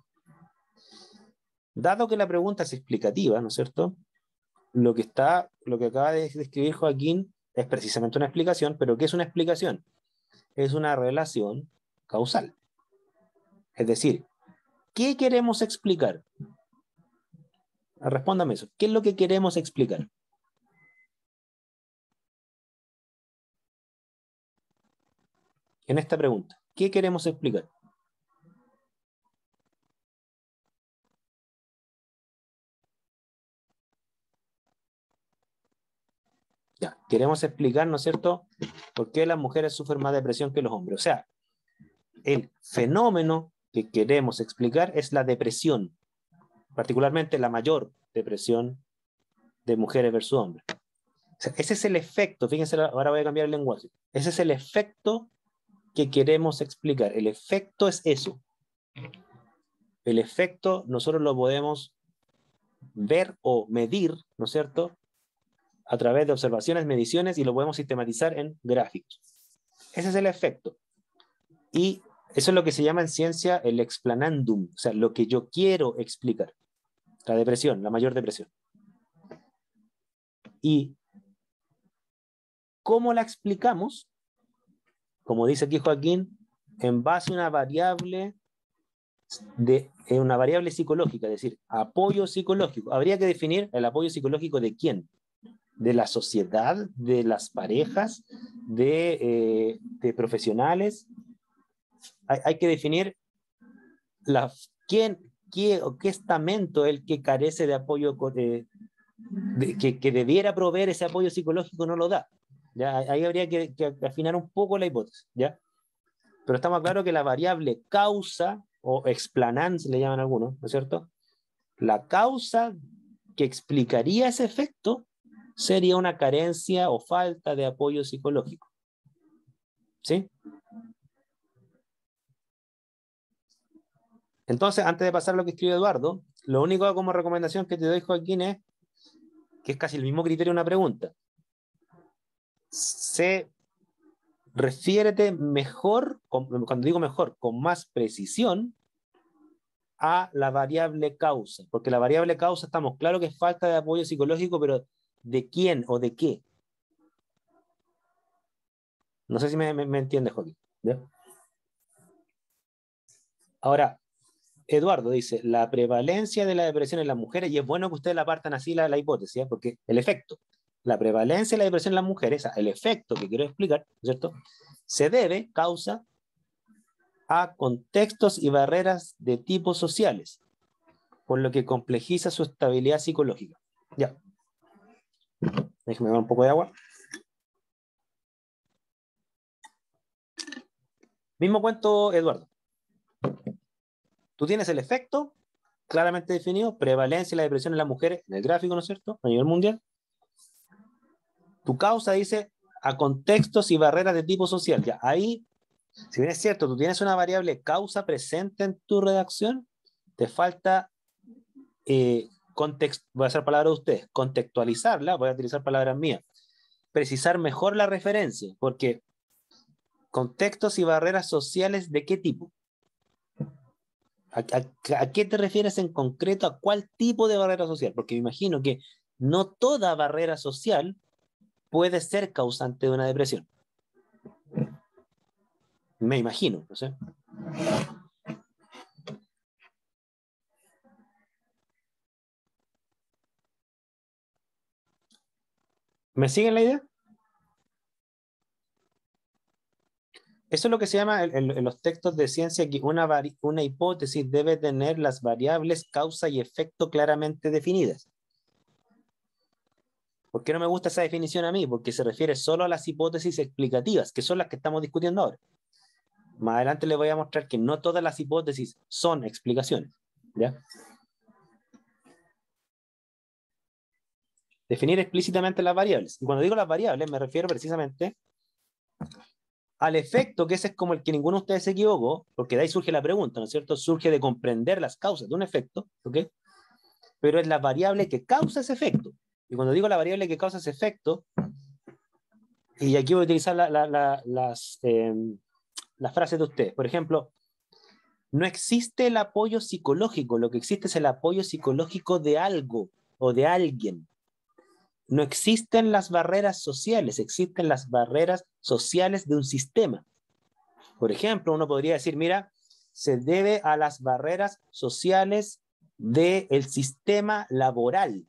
Dado que la pregunta es explicativa, ¿no es cierto? Lo que acaba de describir Joaquín es precisamente una explicación, pero ¿qué es una explicación? Es una relación causal. Es decir, ¿qué queremos explicar? Respóndame eso. ¿Qué es lo que queremos explicar? En esta pregunta, ¿qué queremos explicar? Ya, queremos explicar, ¿no es cierto?, por qué las mujeres sufren más depresión que los hombres. O sea, el fenómeno que queremos explicar es la depresión, particularmente la mayor depresión de mujeres versus hombres. O sea, ese es el efecto, fíjense, ahora voy a cambiar el lenguaje. Ese es el efecto que queremos explicar. El efecto es eso. El efecto nosotros lo podemos ver o medir, ¿no es cierto?, a través de observaciones, mediciones, y lo podemos sistematizar en gráficos. Ese es el efecto. Y eso es lo que se llama en ciencia el explanandum, o sea, lo que yo quiero explicar. La depresión, la mayor depresión. ¿Y cómo la explicamos? Como dice aquí Joaquín, en base a una variable psicológica, es decir, apoyo psicológico. Habría que definir el apoyo psicológico de quién. De la sociedad, de las parejas, de profesionales. Hay que definir qué estamento es el que carece de apoyo, que debiera proveer ese apoyo psicológico, no lo da. ¿Ya? Ahí habría que afinar un poco la hipótesis, ¿ya? Pero estamos claros que la variable causa, o explanans le llaman algunos, ¿no es cierto? La causa que explicaría ese efecto sería una carencia o falta de apoyo psicológico. ¿Sí? Entonces, antes de pasar a lo que escribe Eduardo, lo único como recomendación que te doy, Joaquín, es que es casi el mismo criterio de una pregunta. Refiérete mejor, cuando digo mejor, con más precisión, a la variable causa, porque la variable causa estamos claros que es falta de apoyo psicológico, pero ¿de quién o de qué? No sé si me entiendes, Joaquín. ¿Ya? Ahora, Eduardo dice, la prevalencia de la depresión en las mujeres, y es bueno que ustedes la partan así la hipótesis, porque el efecto, la prevalencia de la depresión en las mujeres, el efecto que quiero explicar, ¿cierto?, se debe, causa, a contextos y barreras de tipos sociales, por lo que complejiza su estabilidad psicológica. Ya. Déjame dar un poco de agua. Mismo cuento, Eduardo. Tú tienes el efecto claramente definido, prevalencia de la depresión en las mujeres, en el gráfico, ¿no es cierto?, a nivel mundial. Tu causa dice a contextos y barreras de tipo social. Ya, ahí, si bien es cierto, tú tienes una variable causa presente en tu redacción, te falta, voy a hacer palabras de ustedes, contextualizarla, voy a utilizar palabras mías, precisar mejor la referencia, porque contextos y barreras sociales, ¿de qué tipo? ¿A qué te refieres en concreto? ¿A cuál tipo de barrera social? Porque me imagino que no toda barrera social puede ser causante de una depresión. Me imagino, no sé. ¿Me siguen la idea? Eso es lo que se llama en los textos de ciencia que una hipótesis debe tener las variables causa y efecto claramente definidas. ¿Por qué no me gusta esa definición a mí? Porque se refiere solo a las hipótesis explicativas, que son las que estamos discutiendo ahora. Más adelante les voy a mostrar que no todas las hipótesis son explicaciones. ¿Ya? Definir explícitamente las variables. Y cuando digo las variables me refiero precisamente al efecto, que ese es como el que ninguno de ustedes se equivocó, porque de ahí surge la pregunta, ¿no es cierto? Surge de comprender las causas de un efecto, ¿ok? Pero es la variable que causa ese efecto. Y cuando digo la variable que causa ese efecto, y aquí voy a utilizar las frases de ustedes. Por ejemplo, no existe el apoyo psicológico, lo que existe es el apoyo psicológico de algo o de alguien. No existen las barreras sociales, existen las barreras sociales de un sistema. Por ejemplo, uno podría decir, mira, se debe a las barreras sociales del sistema laboral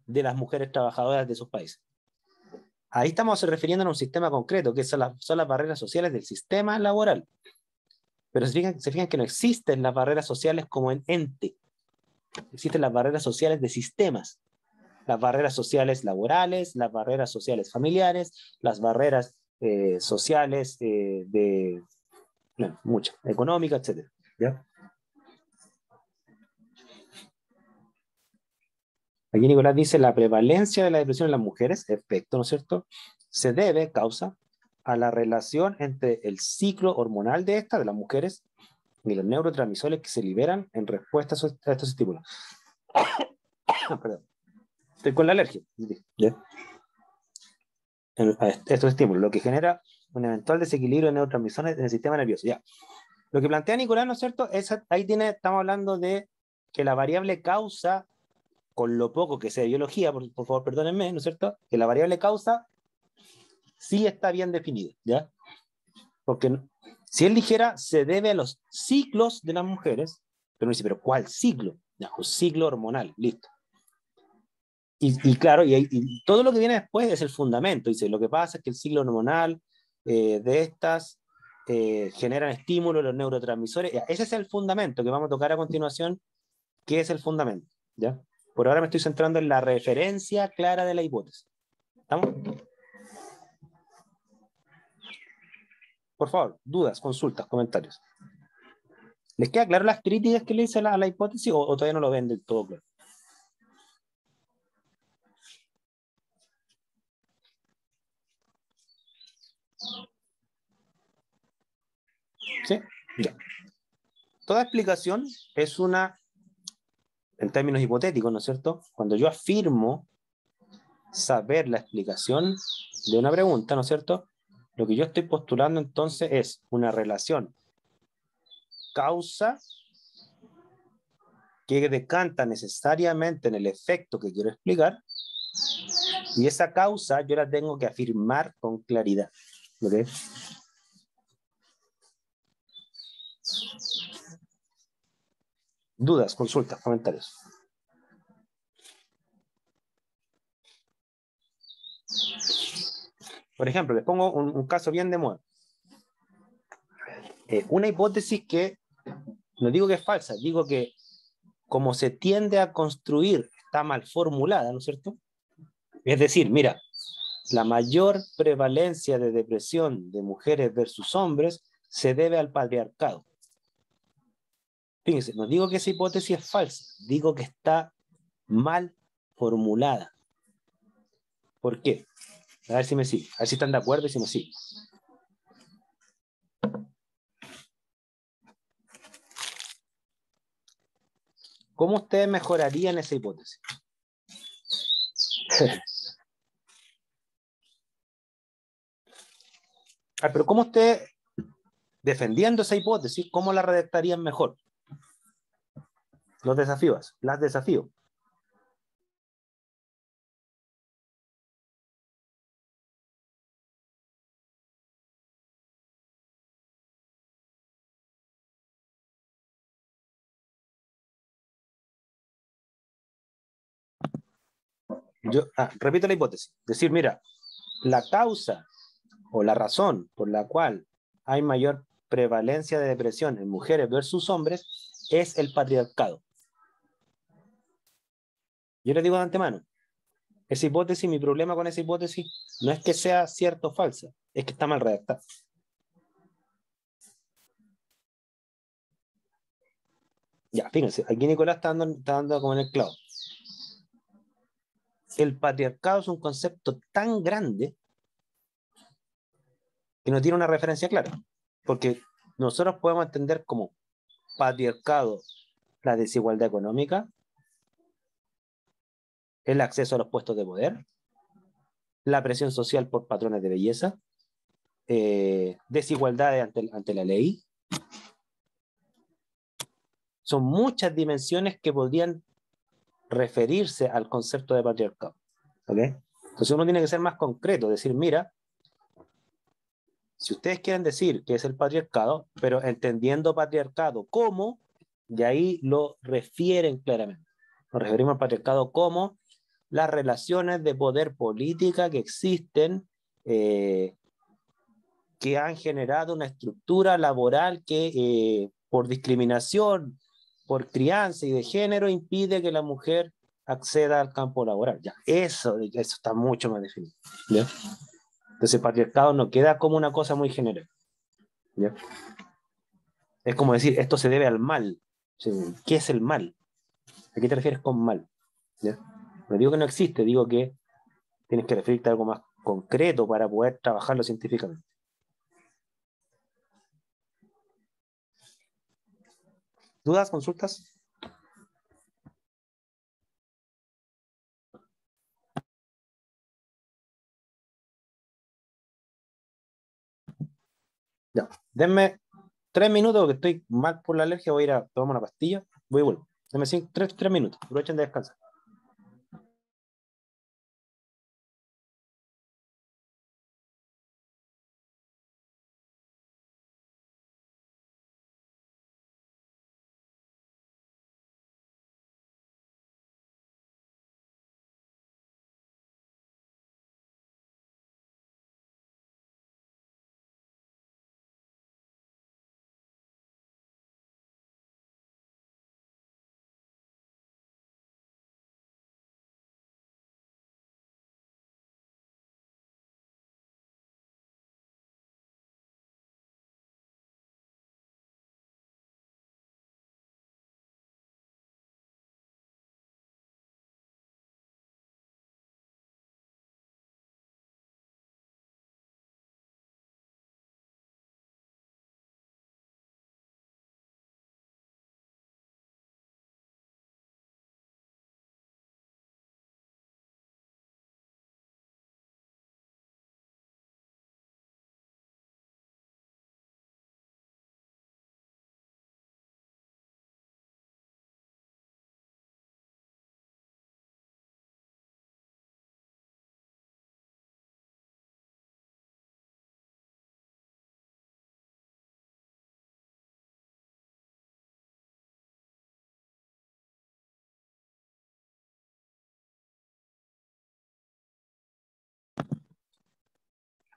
de las mujeres trabajadoras de esos países. Ahí estamos refiriéndonos a un sistema concreto, que son las barreras sociales del sistema laboral. Pero se fijan que no existen las barreras sociales como en ente. Existen las barreras sociales de sistemas. Las barreras sociales laborales, las barreras sociales familiares, las barreras sociales muchas, económicas, etc. ¿Ya? Aquí Nicolás dice, la prevalencia de la depresión en las mujeres, efecto, ¿no es cierto?, se debe, causa, a la relación entre el ciclo hormonal de las mujeres, y los neurotransmisores que se liberan en respuesta a estos estímulos. Perdón. Estoy con la alergia. ¿Ya? A estos estímulos, lo que genera un eventual desequilibrio de neurotransmisores en el sistema nervioso. Ya. Lo que plantea Nicolás, ¿no es cierto? Estamos hablando de que la variable causa, con lo poco que sé de biología, por favor, perdónenme, ¿no es cierto? Que la variable causa sí está bien definida, ¿ya? Porque si él dijera, se debe a los ciclos de las mujeres, pero me dice, ¿pero cuál ciclo? Ya, un ciclo hormonal, listo. Y claro, y todo lo que viene después es el fundamento. Dice, lo que pasa es que el ciclo hormonal de estas generan estímulos, los neurotransmisores. Ya, ese es el fundamento que vamos a tocar a continuación. ¿Qué es el fundamento? ¿Ya? Por ahora me estoy centrando en la referencia clara de la hipótesis. ¿Estamos? Por favor, dudas, consultas, comentarios. ¿Les queda claro las críticas que le hice a la hipótesis o todavía no lo ven del todo claro? ¿Sí? Ya. Toda explicación es una, en términos hipotéticos, ¿no es cierto? Cuando yo afirmo saber la explicación de una pregunta, ¿no es cierto? Lo que yo estoy postulando entonces es una relación causa que decanta necesariamente en el efecto que quiero explicar, y esa causa yo la tengo que afirmar con claridad. ¿Okay? Dudas, consultas, comentarios. Por ejemplo, les pongo un caso bien de moda. Una hipótesis que, no digo que es falsa, digo que como se tiende a construir, está mal formulada, ¿no es cierto? Es decir, mira, la mayor prevalencia de depresión de mujeres versus hombres se debe al patriarcado. Fíjense, no digo que esa hipótesis es falsa, digo que está mal formulada. ¿Por qué? A ver si me sigue, a ver si están de acuerdo y si me siguen. ¿Cómo ustedes mejorarían esa hipótesis? Pero ¿cómo ustedes, defendiendo esa hipótesis, cómo la redactarían mejor? Los desafíos, las desafíos. Repito la hipótesis. Decir, mira, la causa o la razón por la cual hay mayor prevalencia de depresión en mujeres versus hombres es el patriarcado. Yo les digo de antemano, esa hipótesis, mi problema con esa hipótesis no es que sea cierta o falsa, es que está mal redactada. Ya, fíjense, aquí Nicolás está dando como en el clavo. El patriarcado es un concepto tan grande que no tiene una referencia clara, porque nosotros podemos entender como patriarcado la desigualdad económica, el acceso a los puestos de poder, la presión social por patrones de belleza, desigualdades ante la ley. Son muchas dimensiones que podrían referirse al concepto de patriarcado. ¿Okay? Entonces uno tiene que ser más concreto, decir, mira, si ustedes quieren decir que es el patriarcado, pero entendiendo patriarcado como, y ahí lo refieren claramente. Nos referimos al patriarcado como las relaciones de poder política que existen, que han generado una estructura laboral que por discriminación, por crianza y de género, impide que la mujer acceda al campo laboral. Ya, eso está mucho más definido. ¿Ya? Entonces el patriarcado no queda como una cosa muy general. ¿Ya? Es como decir, esto se debe al mal. ¿Qué es el mal? ¿A qué te refieres con mal? ¿Ya? No digo que no existe, digo que tienes que referirte a algo más concreto para poder trabajarlo científicamente. ¿Dudas, consultas? Ya, denme 3 minutos porque estoy mal por la alergia, voy a ir a tomar una pastilla, voy y vuelvo. Denme 3 minutos, aprovechen de descansar.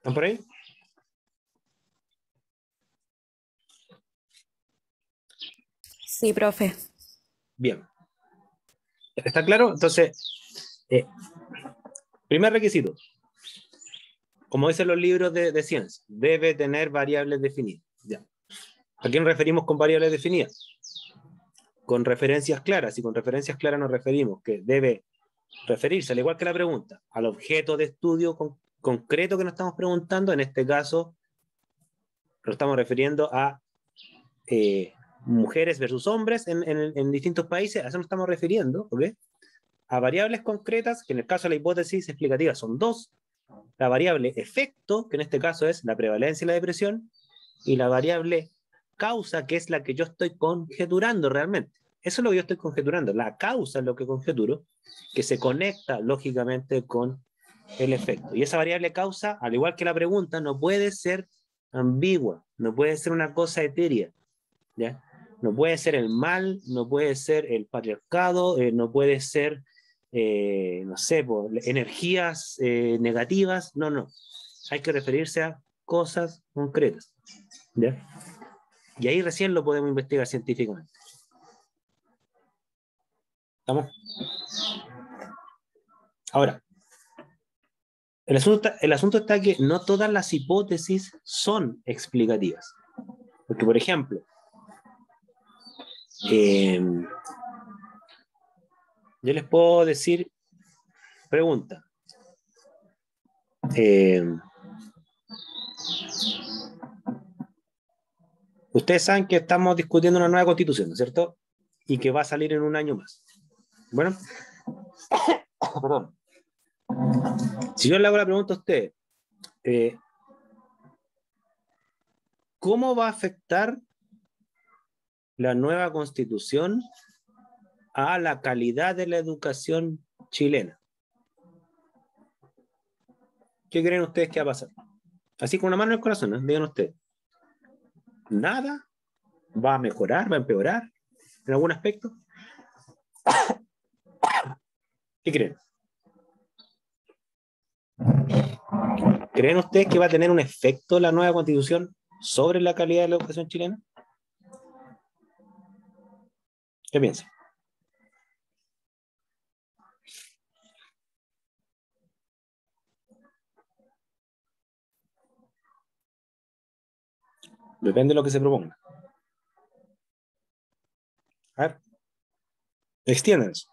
¿Están por ahí? Sí, profe. Bien. ¿Está claro? Entonces, primer requisito, como dicen los libros de ciencia, debe tener variables definidas. Ya. ¿A qué nos referimos con variables definidas? Con referencias claras, y con referencias claras nos referimos que debe referirse, al igual que la pregunta, al objeto de estudio concreto que nos estamos preguntando. En este caso, nos estamos refiriendo a mujeres versus hombres en distintos países, a eso nos estamos refiriendo, ¿ok? A variables concretas, que en el caso de la hipótesis explicativa son dos, la variable efecto, que en este caso es la prevalencia de la depresión, y la variable causa, que es la que yo estoy conjeturando realmente. Eso es lo que yo estoy conjeturando. La causa es lo que conjeturo, que se conecta lógicamente con el efecto. Y esa variable causa, al igual que la pregunta, no puede ser ambigua, no puede ser una cosa etérea, ¿ya? No puede ser el mal, no puede ser el patriarcado, no puede ser, no sé, energías negativas, no, no. Hay que referirse a cosas concretas, ¿ya? Y ahí recién lo podemos investigar científicamente. ¿Estamos? Ahora, el asunto está que no todas las hipótesis son explicativas. Porque, por ejemplo, yo les puedo decir, pregunta, ustedes saben que estamos discutiendo una nueva constitución, ¿no es cierto? Y que va a salir en un año más. Bueno, perdón. Si yo le hago la pregunta a usted, ¿cómo va a afectar la nueva constitución a la calidad de la educación chilena? ¿Qué creen ustedes que va a pasar? Así con una mano en el corazón, ¿eh? Digan ustedes. ¿Nada? ¿Va a mejorar? ¿Va a empeorar? ¿En algún aspecto? ¿Qué creen? ¿Creen ustedes que va a tener un efecto la nueva constitución sobre la calidad de la educación chilena? ¿Qué piensan? Depende de lo que se proponga. A ver, extiéndanse.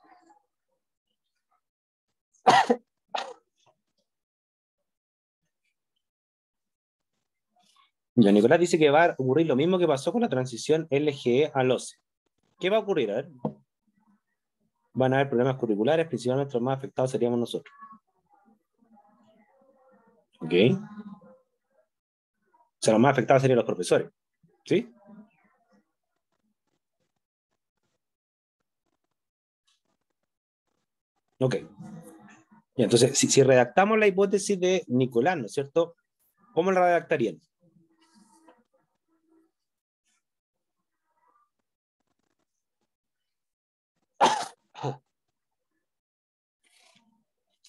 Ya Nicolás dice que va a ocurrir lo mismo que pasó con la transición LGE al OCE. ¿Qué va a ocurrir? A ver. Van a haber problemas curriculares, principalmente los más afectados seríamos nosotros. ¿Ok? O sea, los más afectados serían los profesores. ¿Sí? Ok. Y entonces, si redactamos la hipótesis de Nicolás, ¿no es cierto? ¿Cómo la redactarían?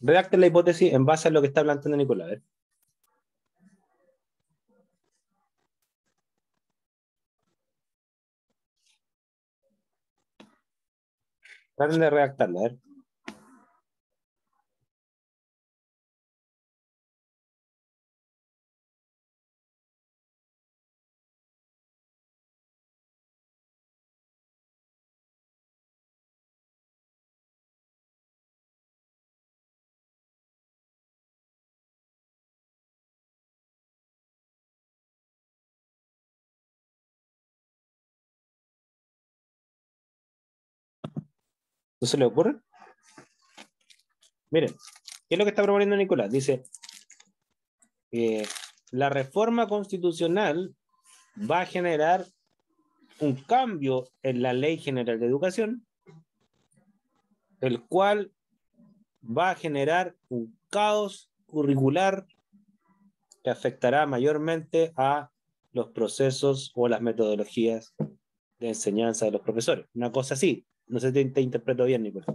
Redacten la hipótesis en base a lo que está planteando Nicolás. A ver. Traten de redactarla, a ver. ¿No se le ocurre? Miren, ¿qué es lo que está proponiendo Nicolás? Dice, la reforma constitucional va a generar un cambio en la Ley General de Educación, el cual va a generar un caos curricular que afectará mayormente a los procesos o las metodologías de enseñanza de los profesores. Una cosa así. No sé si te interpreto bien, Nicolás.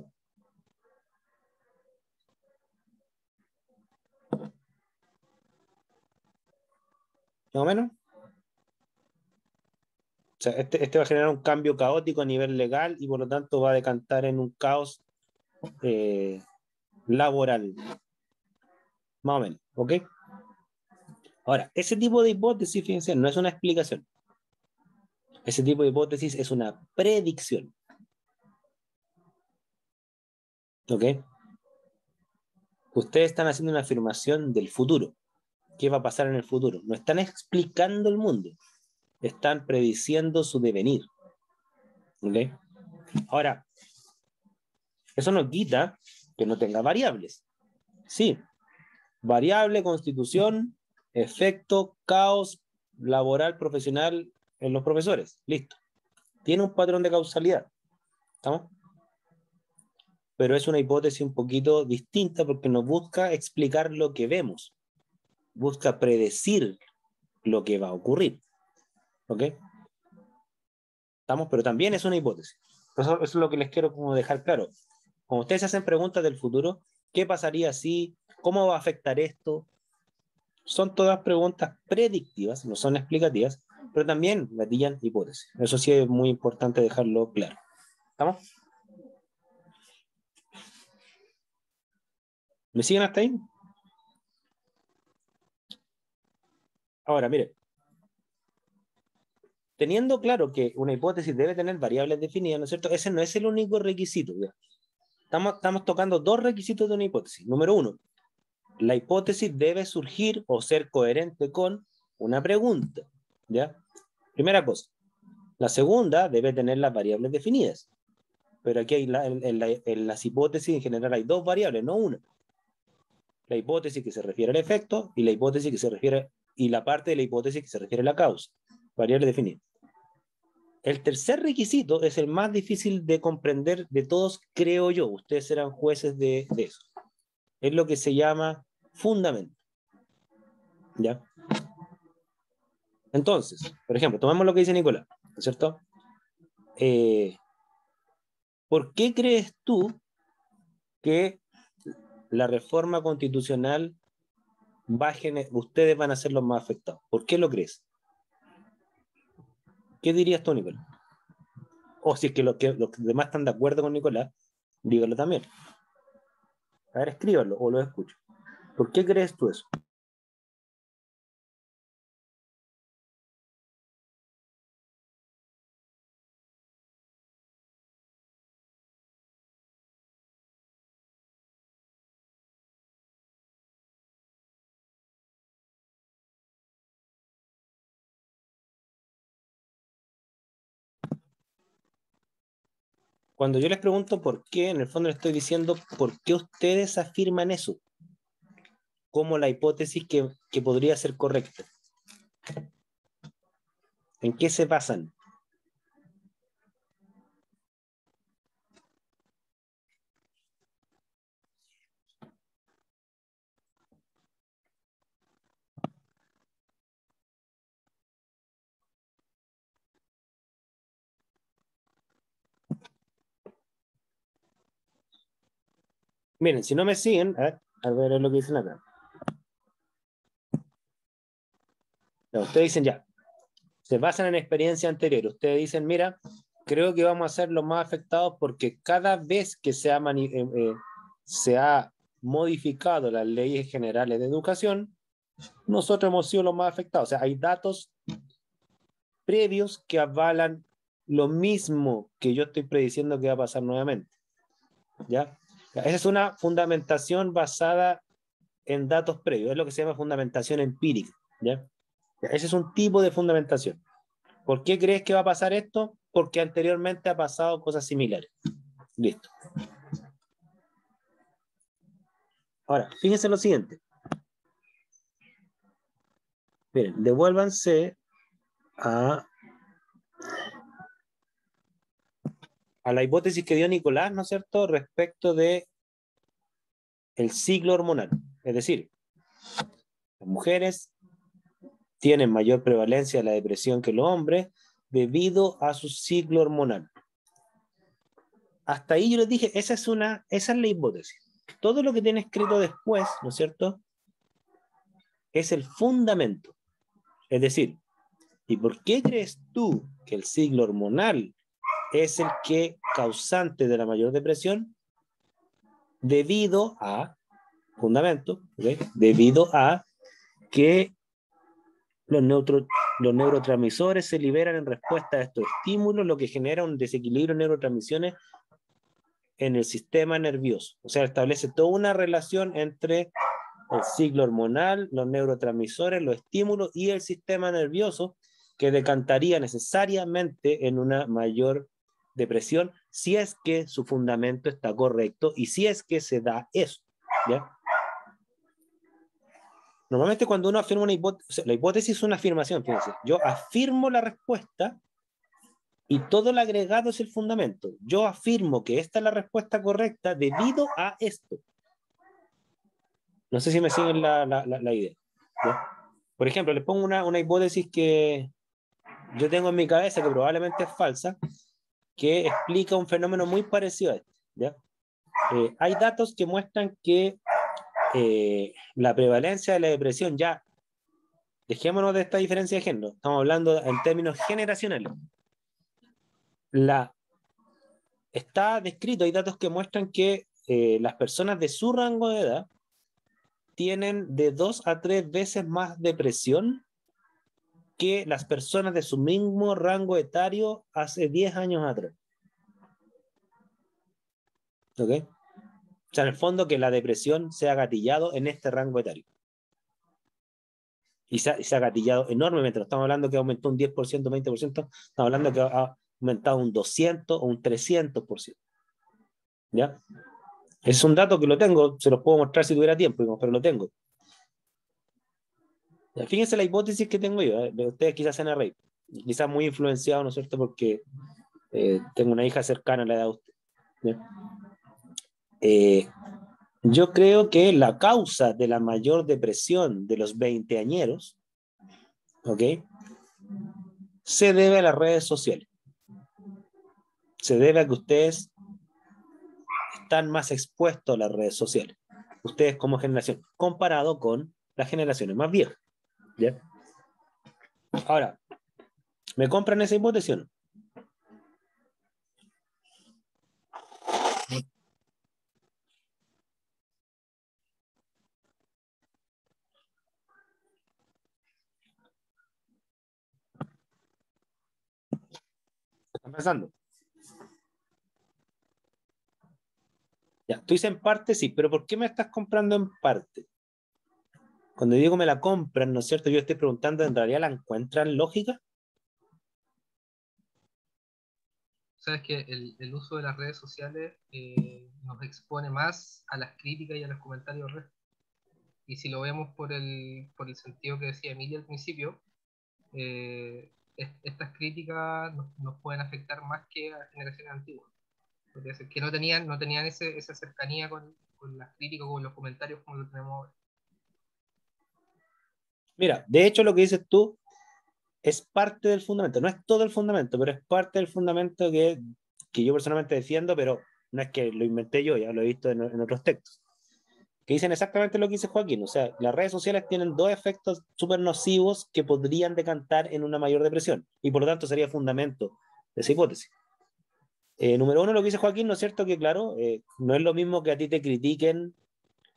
¿Más o menos? O sea, este va a generar un cambio caótico a nivel legal y por lo tanto va a decantar en un caos laboral. Más o menos, ¿ok? Ahora, ese tipo de hipótesis, fíjense, no es una explicación. Ese tipo de hipótesis es una predicción. ¿Ok? Ustedes están haciendo una afirmación del futuro. ¿Qué va a pasar en el futuro? No están explicando el mundo. Están prediciendo su devenir. ¿Ok? Ahora, eso no quita que no tenga variables. Sí, variable, constitución, efecto, caos laboral, profesional en los profesores. Listo. Tiene un patrón de causalidad. ¿Estamos? Pero es una hipótesis un poquito distinta porque no busca explicar lo que vemos. Busca predecir lo que va a ocurrir. ¿Ok? ¿Estamos? Pero también es una hipótesis. Eso es lo que les quiero como dejar claro. Cuando ustedes se hacen preguntas del futuro, ¿qué pasaría si? ¿Cómo va a afectar esto? Son todas preguntas predictivas, no son explicativas, pero también gatillan hipótesis. Eso sí es muy importante dejarlo claro. ¿Estamos? ¿Me siguen hasta ahí? Ahora, mire, teniendo claro que una hipótesis debe tener variables definidas, ¿no es cierto? Ese no es el único requisito. ¿Ya? Estamos tocando dos requisitos de una hipótesis. Número uno, la hipótesis debe surgir o ser coherente con una pregunta. ¿Ya? Primera cosa. La segunda debe tener las variables definidas. Pero aquí hay en las hipótesis en general hay dos variables, no una. La hipótesis que se refiere al efecto y la hipótesis que se refiere, y la parte de la hipótesis que se refiere a la causa. Variable definida. El tercer requisito es el más difícil de comprender de todos, creo yo. Ustedes serán jueces de eso. Es lo que se llama fundamento. ¿Ya? Entonces, por ejemplo, tomemos lo que dice Nicolás, ¿no es cierto? ¿Por qué crees tú que la reforma constitucional ustedes van a ser los más afectados? ¿Por qué lo crees? ¿Qué dirías tú, Nicolás? O si es que los demás están de acuerdo con Nicolás, dígalo también. A ver, escríbanlo o lo escucho. ¿Por qué crees tú eso? Cuando yo les pregunto por qué, en el fondo les estoy diciendo por qué ustedes afirman eso como la hipótesis que podría ser correcta. ¿En qué se basan? Miren, si no me siguen, a ver lo que dicen acá. No, ustedes dicen ya, se basan en experiencia anterior. Ustedes dicen, mira, creo que vamos a ser los más afectados porque cada vez que se ha modificado las leyes generales de educación, nosotros hemos sido los más afectados. O sea, hay datos previos que avalan lo mismo que yo estoy prediciendo que va a pasar nuevamente. ¿Ya? Esa es una fundamentación basada en datos previos, es lo que se llama fundamentación empírica. ¿Ya? Ese es un tipo de fundamentación. ¿Por qué crees que va a pasar esto? Porque anteriormente ha pasado cosas similares. Listo. Ahora, fíjense lo siguiente. Miren, devuélvanse a la hipótesis que dio Nicolás, ¿no es cierto?, respecto de el ciclo hormonal. Es decir, las mujeres tienen mayor prevalencia de la depresión que los hombres debido a su ciclo hormonal. Hasta ahí yo les dije, esa es la hipótesis. Todo lo que tiene escrito después, ¿no es cierto?, es el fundamento. Es decir, ¿y por qué crees tú que el ciclo hormonal es el que causante de la mayor depresión? Debido a, fundamento, ¿okay?, debido a que los neurotransmisores se liberan en respuesta a estos estímulos, lo que genera un desequilibrio de neurotransmisiones en el sistema nervioso. O sea, establece toda una relación entre el ciclo hormonal, los neurotransmisores, los estímulos y el sistema nervioso que decantaría necesariamente en una mayor depresión si es que su fundamento está correcto y si es que se da eso, ¿ya? Normalmente cuando uno afirma una hipótesis, o sea, la hipótesis es una afirmación, fíjense, yo afirmo la respuesta y todo el agregado es el fundamento. Yo afirmo que esta es la respuesta correcta debido a esto. No sé si me siguen la idea, ¿ya? Por ejemplo, les pongo una hipótesis que yo tengo en mi cabeza que probablemente es falsa, que explica un fenómeno muy parecido a este, ¿ya? Hay datos que muestran que la prevalencia de la depresión, ya dejémonos de esta diferencia de género, estamos hablando en términos generacionales. Está descrito, hay datos que muestran que las personas de su rango de edad tienen de 2 a 3 veces más depresión que las personas de su mismo rango etario hace 10 años atrás. ¿Ok? O sea, en el fondo que la depresión se ha gatillado en este rango etario. Y se ha gatillado enormemente. No estamos hablando que aumentó un 10%, 20%, estamos hablando que ha aumentado un 200 o un 300%. ¿Ya? Es un dato que lo tengo, se los puedo mostrar si tuviera tiempo, pero lo tengo. Ya, fíjense la hipótesis que tengo yo, ustedes quizás se van a reír, quizás muy influenciado, ¿no es cierto? Porque tengo una hija cercana a la edad de usted. ¿Ya? Yo creo que la causa de la mayor depresión de los veinteañeros, ¿ok?, se debe a las redes sociales. Se debe a que ustedes están más expuestos a las redes sociales. Ustedes como generación, comparado con las generaciones más viejas. ¿Ya? Ahora, ¿me compran esa hipótesis o no? ¿Están pensando? Ya, tú dices en parte sí, pero ¿por qué me estás comprando en parte? Cuando digo me la compran, ¿no es cierto? Yo estoy preguntando, ¿en realidad la encuentran lógica? Sabes que el uso de las redes sociales nos expone más a las críticas y a los comentarios. Y si lo vemos por el sentido que decía Emilia al principio, estas críticas nos pueden afectar más que a generaciones antiguas. Podría ser que no tenían esa cercanía con las críticas o con los comentarios como lo tenemos ahora. Mira, de hecho lo que dices tú es parte del fundamento, no es todo el fundamento, pero es parte del fundamento que yo personalmente defiendo, pero no es que lo inventé yo, ya lo he visto en otros textos, que dicen exactamente lo que dice Joaquín. O sea, las redes sociales tienen dos efectos súper nocivos que podrían decantar en una mayor depresión, y por lo tanto sería fundamento de esa hipótesis. Número uno, lo que dice Joaquín, ¿no es cierto? Que claro, no es lo mismo que a ti te critiquen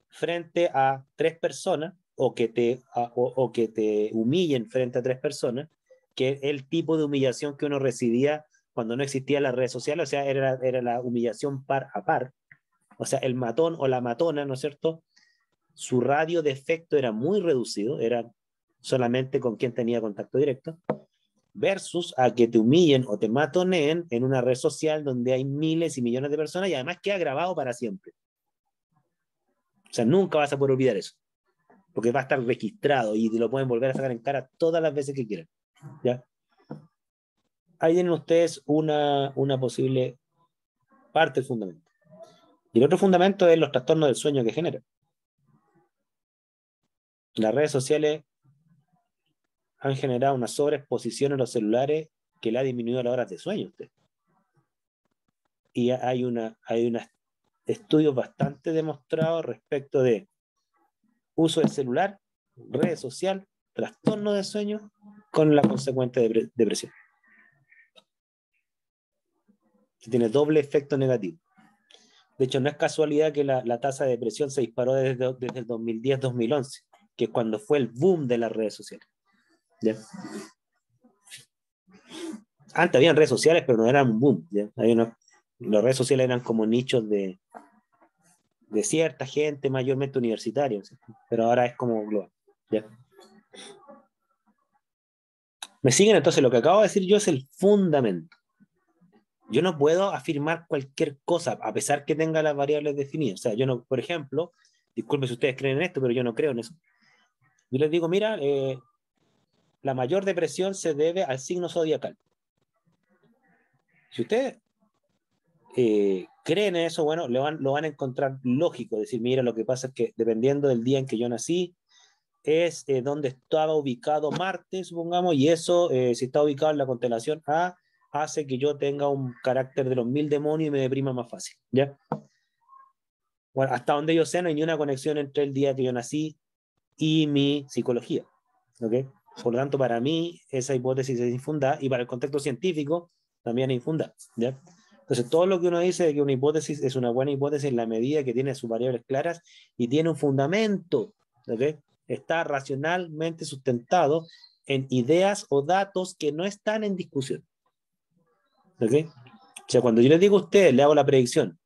frente a tres personas o que te humillen frente a tres personas, que el tipo de humillación que uno recibía cuando no existían las redes sociales. O sea, era la humillación par a par. O sea, el matón o la matona, ¿no es cierto? Su radio de efecto era muy reducido, era solamente con quien tenía contacto directo, versus a que te humillen o te matoneen en una red social donde hay miles y millones de personas y además queda grabado para siempre. O sea, nunca vas a poder olvidar eso, porque va a estar registrado y te lo pueden volver a sacar en cara todas las veces que quieran. ¿Ya? Ahí tienen ustedes una posible parte del fundamento. Y el otro fundamento es los trastornos del sueño que generan. Las redes sociales han generado una sobreexposición en los celulares que le ha disminuido las horas de sueño a usted. Y hay unos estudios bastante demostrados respecto de uso del celular, redes sociales, trastorno de sueño con la consecuente depresión. Tiene doble efecto negativo. De hecho, no es casualidad que la tasa de depresión se disparó desde el 2010-2011, que es cuando fue el boom de las redes sociales. ¿Ya? Antes habían redes sociales, pero no eran un boom. ¿Ya? Las redes sociales eran como nichos de cierta gente, mayormente universitaria, ¿sí? Pero ahora es como global. ¿Ya? ¿Me siguen? Entonces, lo que acabo de decir yo es el fundamento. yo no puedo afirmar cualquier cosa, a pesar que tenga las variables definidas. O sea, yo no, por ejemplo, disculpe si ustedes creen en esto, pero yo no creo en eso. Yo les digo, mira, la mayor depresión se debe al signo zodiacal. Si ustedes creen en eso, bueno, lo van a encontrar lógico. Decir, mira, lo que pasa es que dependiendo del día en que yo nací, es donde estaba ubicado Marte, supongamos, y eso, si está ubicado en la constelación A, hace que yo tenga un carácter de los 1000 demonios y me deprima más fácil, ¿ya? Bueno, hasta donde yo sé, no hay ni una conexión entre el día que yo nací y mi psicología, ¿ok? Por lo tanto, para mí, esa hipótesis es infundada, y para el contexto científico también es infundada, ¿ya? Entonces, todo lo que uno dice de que una hipótesis es una buena hipótesis en la medida que tiene sus variables claras y tiene un fundamento, ¿ok? Está racionalmente sustentado en ideas o datos que no están en discusión, ¿ok? O sea, cuando yo les digo a ustedes, le hago la predicción,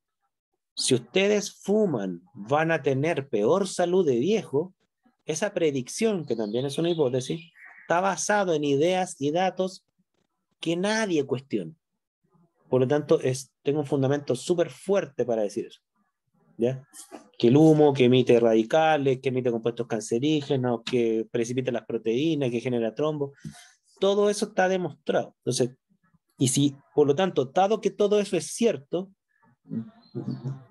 si ustedes fuman, van a tener peor salud de viejo, esa predicción, que también es una hipótesis, está basado en ideas y datos que nadie cuestiona. Por lo tanto, tengo un fundamento súper fuerte para decir eso, ¿ya? Que el humo, que emite radicales, que emite compuestos cancerígenos, que precipita las proteínas, que genera trombo, todo eso está demostrado. Entonces, y si, por lo tanto, dado que todo eso es cierto,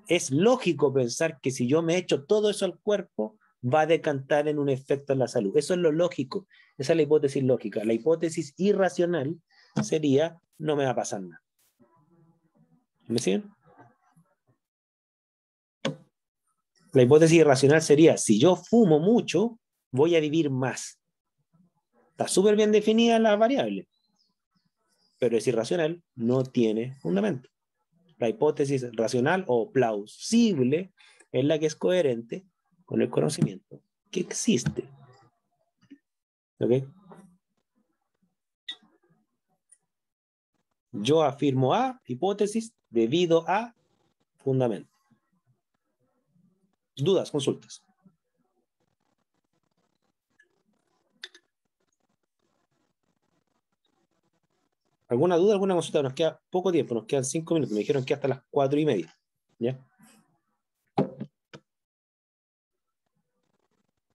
es lógico pensar que si yo me echo todo eso al cuerpo, va a decantar en un efecto en la salud. Eso es lo lógico. Esa es la hipótesis lógica. La hipótesis irracional sería, no me va a pasar nada. ¿Me siguen? La hipótesis irracional sería, si yo fumo mucho, voy a vivir más. Está súper bien definida la variable, pero es irracional, no tiene fundamento. La hipótesis racional o plausible es la que es coherente con el conocimiento que existe. ¿Ok? Yo afirmo A, hipótesis, debido a fundamento. Dudas, consultas. ¿Alguna duda, alguna consulta? Nos queda poco tiempo, nos quedan 5 minutos. Me dijeron que hasta las 4:30. ¿Ya?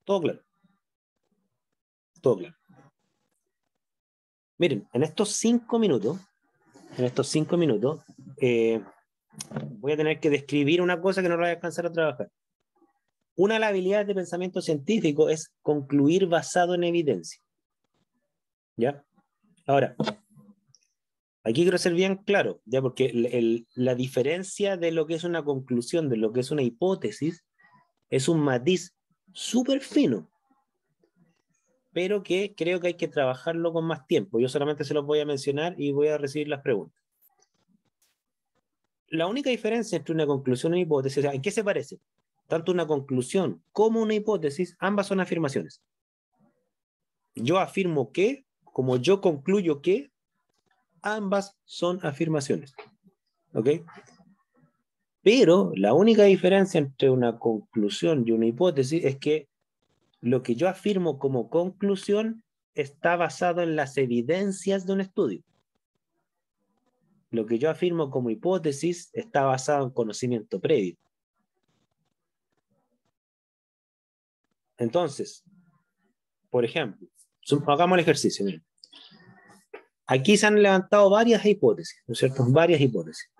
Todo claro. Todo claro. Miren, en estos 5 minutos, voy a tener que describir una cosa que no voy a alcanzar a trabajar. Una de las habilidades de pensamiento científico es concluir basado en evidencia. ¿Ya? Ahora, aquí quiero ser bien claro, ¿ya? Porque la diferencia de lo que es una conclusión, de lo que es una hipótesis, es un matiz súper fino, pero que creo que hay que trabajarlo con más tiempo. Yo solamente se los voy a mencionar y voy a recibir las preguntas. La única diferencia entre una conclusión y una hipótesis, o sea, ¿en qué se parece? Tanto una conclusión como una hipótesis, ambas son afirmaciones. Yo afirmo que, como yo concluyo que, ambas son afirmaciones. ¿Ok? Pero la única diferencia entre una conclusión y una hipótesis es que lo que yo afirmo como conclusión está basado en las evidencias de un estudio. Lo que yo afirmo como hipótesis está basado en conocimiento previo. Entonces, por ejemplo, hagamos el ejercicio. Miren. Aquí se han levantado varias hipótesis, ¿no es cierto? Varias hipótesis.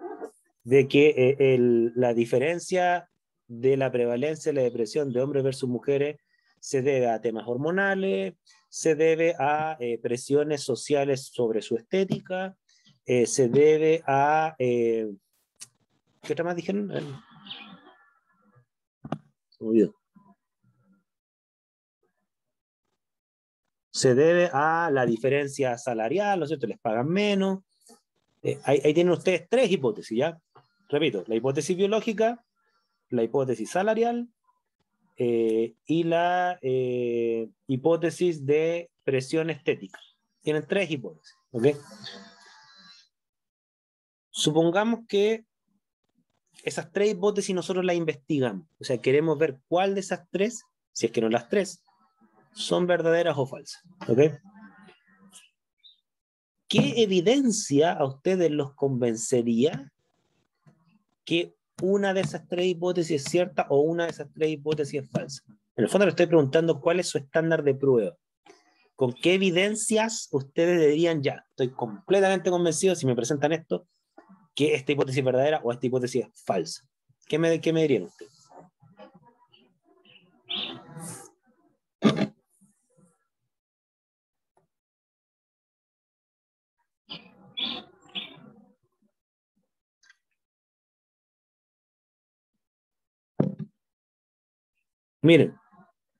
De que la diferencia de la prevalencia de la depresión de hombres versus mujeres se debe a temas hormonales, se debe a presiones sociales sobre su estética, se debe a... ¿qué otra más dijeron? Se me olvidó. Se debe a la diferencia salarial, ¿no es cierto? Les pagan menos. Ahí tienen ustedes 3 hipótesis, ¿ya? Repito, la hipótesis biológica, la hipótesis salarial y la hipótesis de presión estética. Tienen 3 hipótesis, ¿ok? Supongamos que esas 3 hipótesis nosotros las investigamos. O sea, queremos ver cuál de esas 3, si es que no las 3, son verdaderas o falsas, ¿ok? ¿qué evidencia a ustedes los convencería que una de esas tres hipótesis es cierta o una de esas tres hipótesis es falsa? En el fondo le estoy preguntando cuál es su estándar de prueba. ¿Con qué evidencias ustedes dirían ya? Estoy completamente convencido si me presentan esto, que esta hipótesis es verdadera o esta hipótesis es falsa. ¿Qué me dirían ustedes? Miren,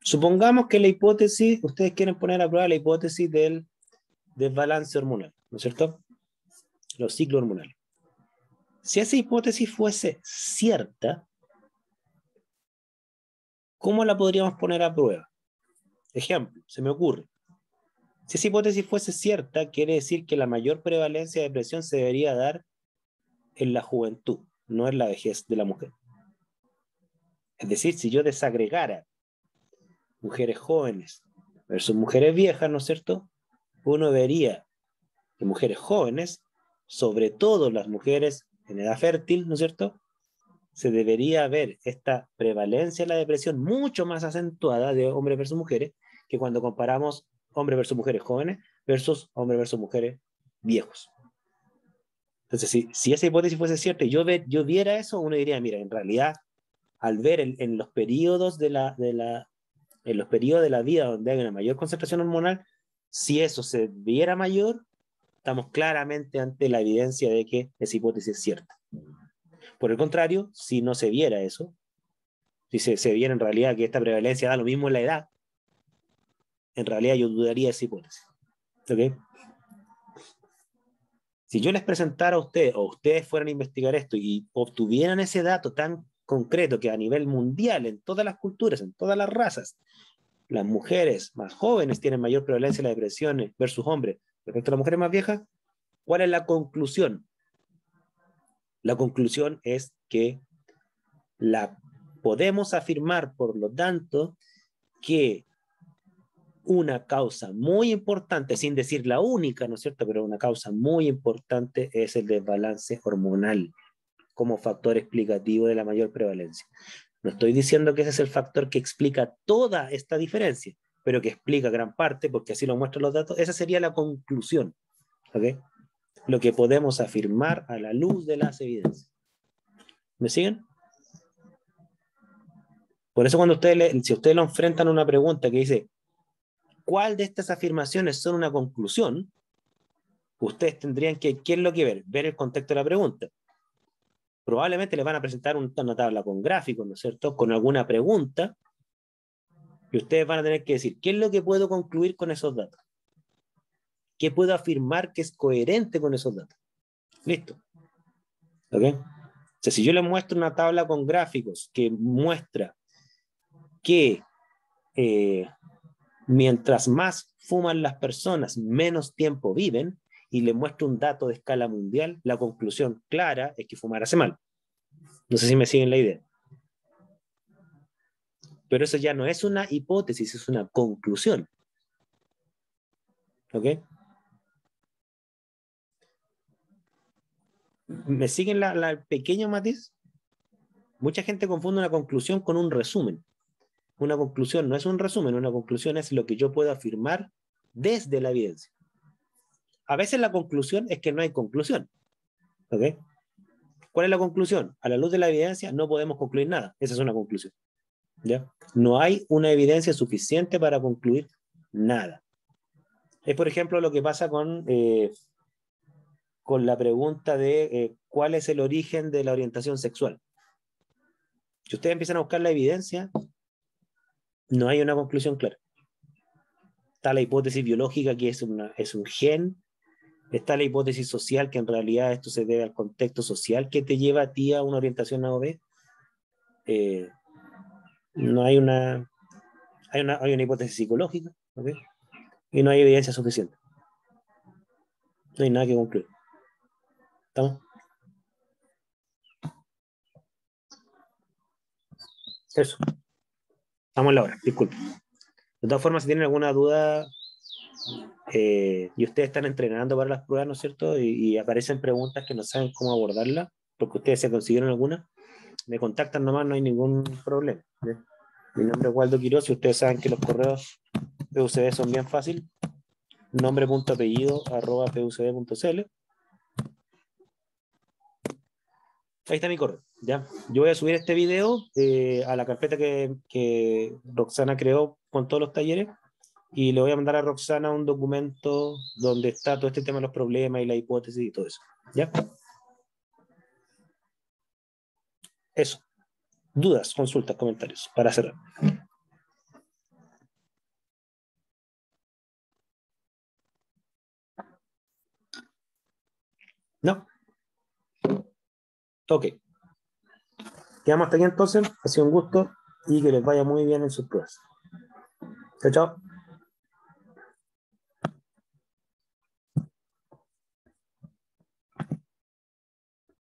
supongamos que la hipótesis, ustedes quieren poner a prueba la hipótesis del desbalance hormonal, ¿no es cierto? Los ciclos hormonales. Si esa hipótesis fuese cierta, ¿cómo la podríamos poner a prueba? Ejemplo, se me ocurre. Si esa hipótesis fuese cierta, quiere decir que la mayor prevalencia de depresión se debería dar en la juventud, no en la vejez de la mujer. Es decir, si yo desagregara mujeres jóvenes versus mujeres viejas, ¿no es cierto? Uno vería que mujeres jóvenes, sobre todo las mujeres en edad fértil, ¿no es cierto?, se debería ver esta prevalencia de la depresión mucho más acentuada de hombres versus mujeres que cuando comparamos hombres versus mujeres jóvenes versus hombres versus mujeres viejos. Entonces, si esa hipótesis fuese cierta y yo viera eso, uno diría, mira, en realidad, al ver en los periodos en los periodos de la vida donde hay una mayor concentración hormonal, si eso se viera mayor, estamos claramente ante la evidencia de que esa hipótesis es cierta. Por el contrario, si no se viera eso, si se viera en realidad que esta prevalencia da lo mismo en la edad, en realidad yo dudaría de esa hipótesis. ¿Ok? Si yo les presentara a ustedes, o ustedes fueran a investigar esto y obtuvieran ese dato tan concreto que a nivel mundial, en todas las culturas, en todas las razas, las mujeres más jóvenes tienen mayor prevalencia de la depresión versus hombres respecto a las mujeres más viejas, ¿cuál es la conclusión? La conclusión es que podemos afirmar, por lo tanto, que una causa muy importante, sin decir la única, ¿no es cierto?, pero una causa muy importante es el desbalance hormonal como factor explicativo de la mayor prevalencia. No estoy diciendo que ese es el factor que explica toda esta diferencia, pero que explica gran parte, porque así lo muestran los datos. Esa sería la conclusión, ¿ok? Lo que podemos afirmar a la luz de las evidencias. ¿Me siguen? Por eso cuando si ustedes lo enfrentan a una pregunta que dice ¿cuál de estas afirmaciones son una conclusión? Ustedes tendrían ¿qué es lo que ver? Ver el contexto de la pregunta. Probablemente les van a presentar una tabla con gráficos, ¿no es cierto?, con alguna pregunta, y ustedes van a tener que decir, ¿qué es lo que puedo concluir con esos datos? ¿Qué puedo afirmar que es coherente con esos datos? Listo. ¿Ok? O sea, si yo les muestro una tabla con gráficos que muestra que mientras más fuman las personas, menos tiempo viven, y les muestro un dato de escala mundial, la conclusión clara es que fumar hace mal. No sé si me siguen la idea. Pero eso ya no es una hipótesis, es una conclusión. ¿Ok? ¿Me siguen el pequeño matiz? Mucha gente confunde una conclusión con un resumen. Una conclusión no es un resumen, una conclusión es lo que yo puedo afirmar desde la evidencia. A veces la conclusión es que no hay conclusión. ¿Ok? ¿Cuál es la conclusión? A la luz de la evidencia no podemos concluir nada. Esa es una conclusión. ¿Ya? No hay una evidencia suficiente para concluir nada. Es, por ejemplo, lo que pasa con la pregunta de cuál es el origen de la orientación sexual. Si ustedes empiezan a buscar la evidencia, no hay una conclusión clara. Está la hipótesis biológica, que es un gen. Está la hipótesis social, que en realidad esto se debe al contexto social que te lleva a ti a una orientación A o B. No hay hay una hipótesis psicológica, ¿okay? Y no hay evidencia suficiente. No hay nada que concluir. ¿Estamos? Eso. Estamos en la hora, disculpen. De todas formas, si tienen alguna duda, y ustedes están entrenando para las pruebas, ¿no es cierto? Y aparecen preguntas que no saben cómo abordarlas, porque ustedes se consiguieron alguna, me contactan nomás, no hay ningún problema. ¿Ya? Mi nombre es Waldo Quiroz y ustedes saben que los correos PUCB son bien fáciles. Nombre.apellido@pucb.cl. Ahí está mi correo. ¿Ya? Yo voy a subir este video a la carpeta que Roxana creó con todos los talleres y le voy a mandar a Roxana un documento donde está todo este tema de los problemas y la hipótesis y todo eso. ¿Ya? Eso. Dudas, consultas, comentarios para cerrar. ¿No? Ok. Quedamos hasta aquí entonces. Ha sido un gusto y que les vaya muy bien en sus pruebas. Chao, chao.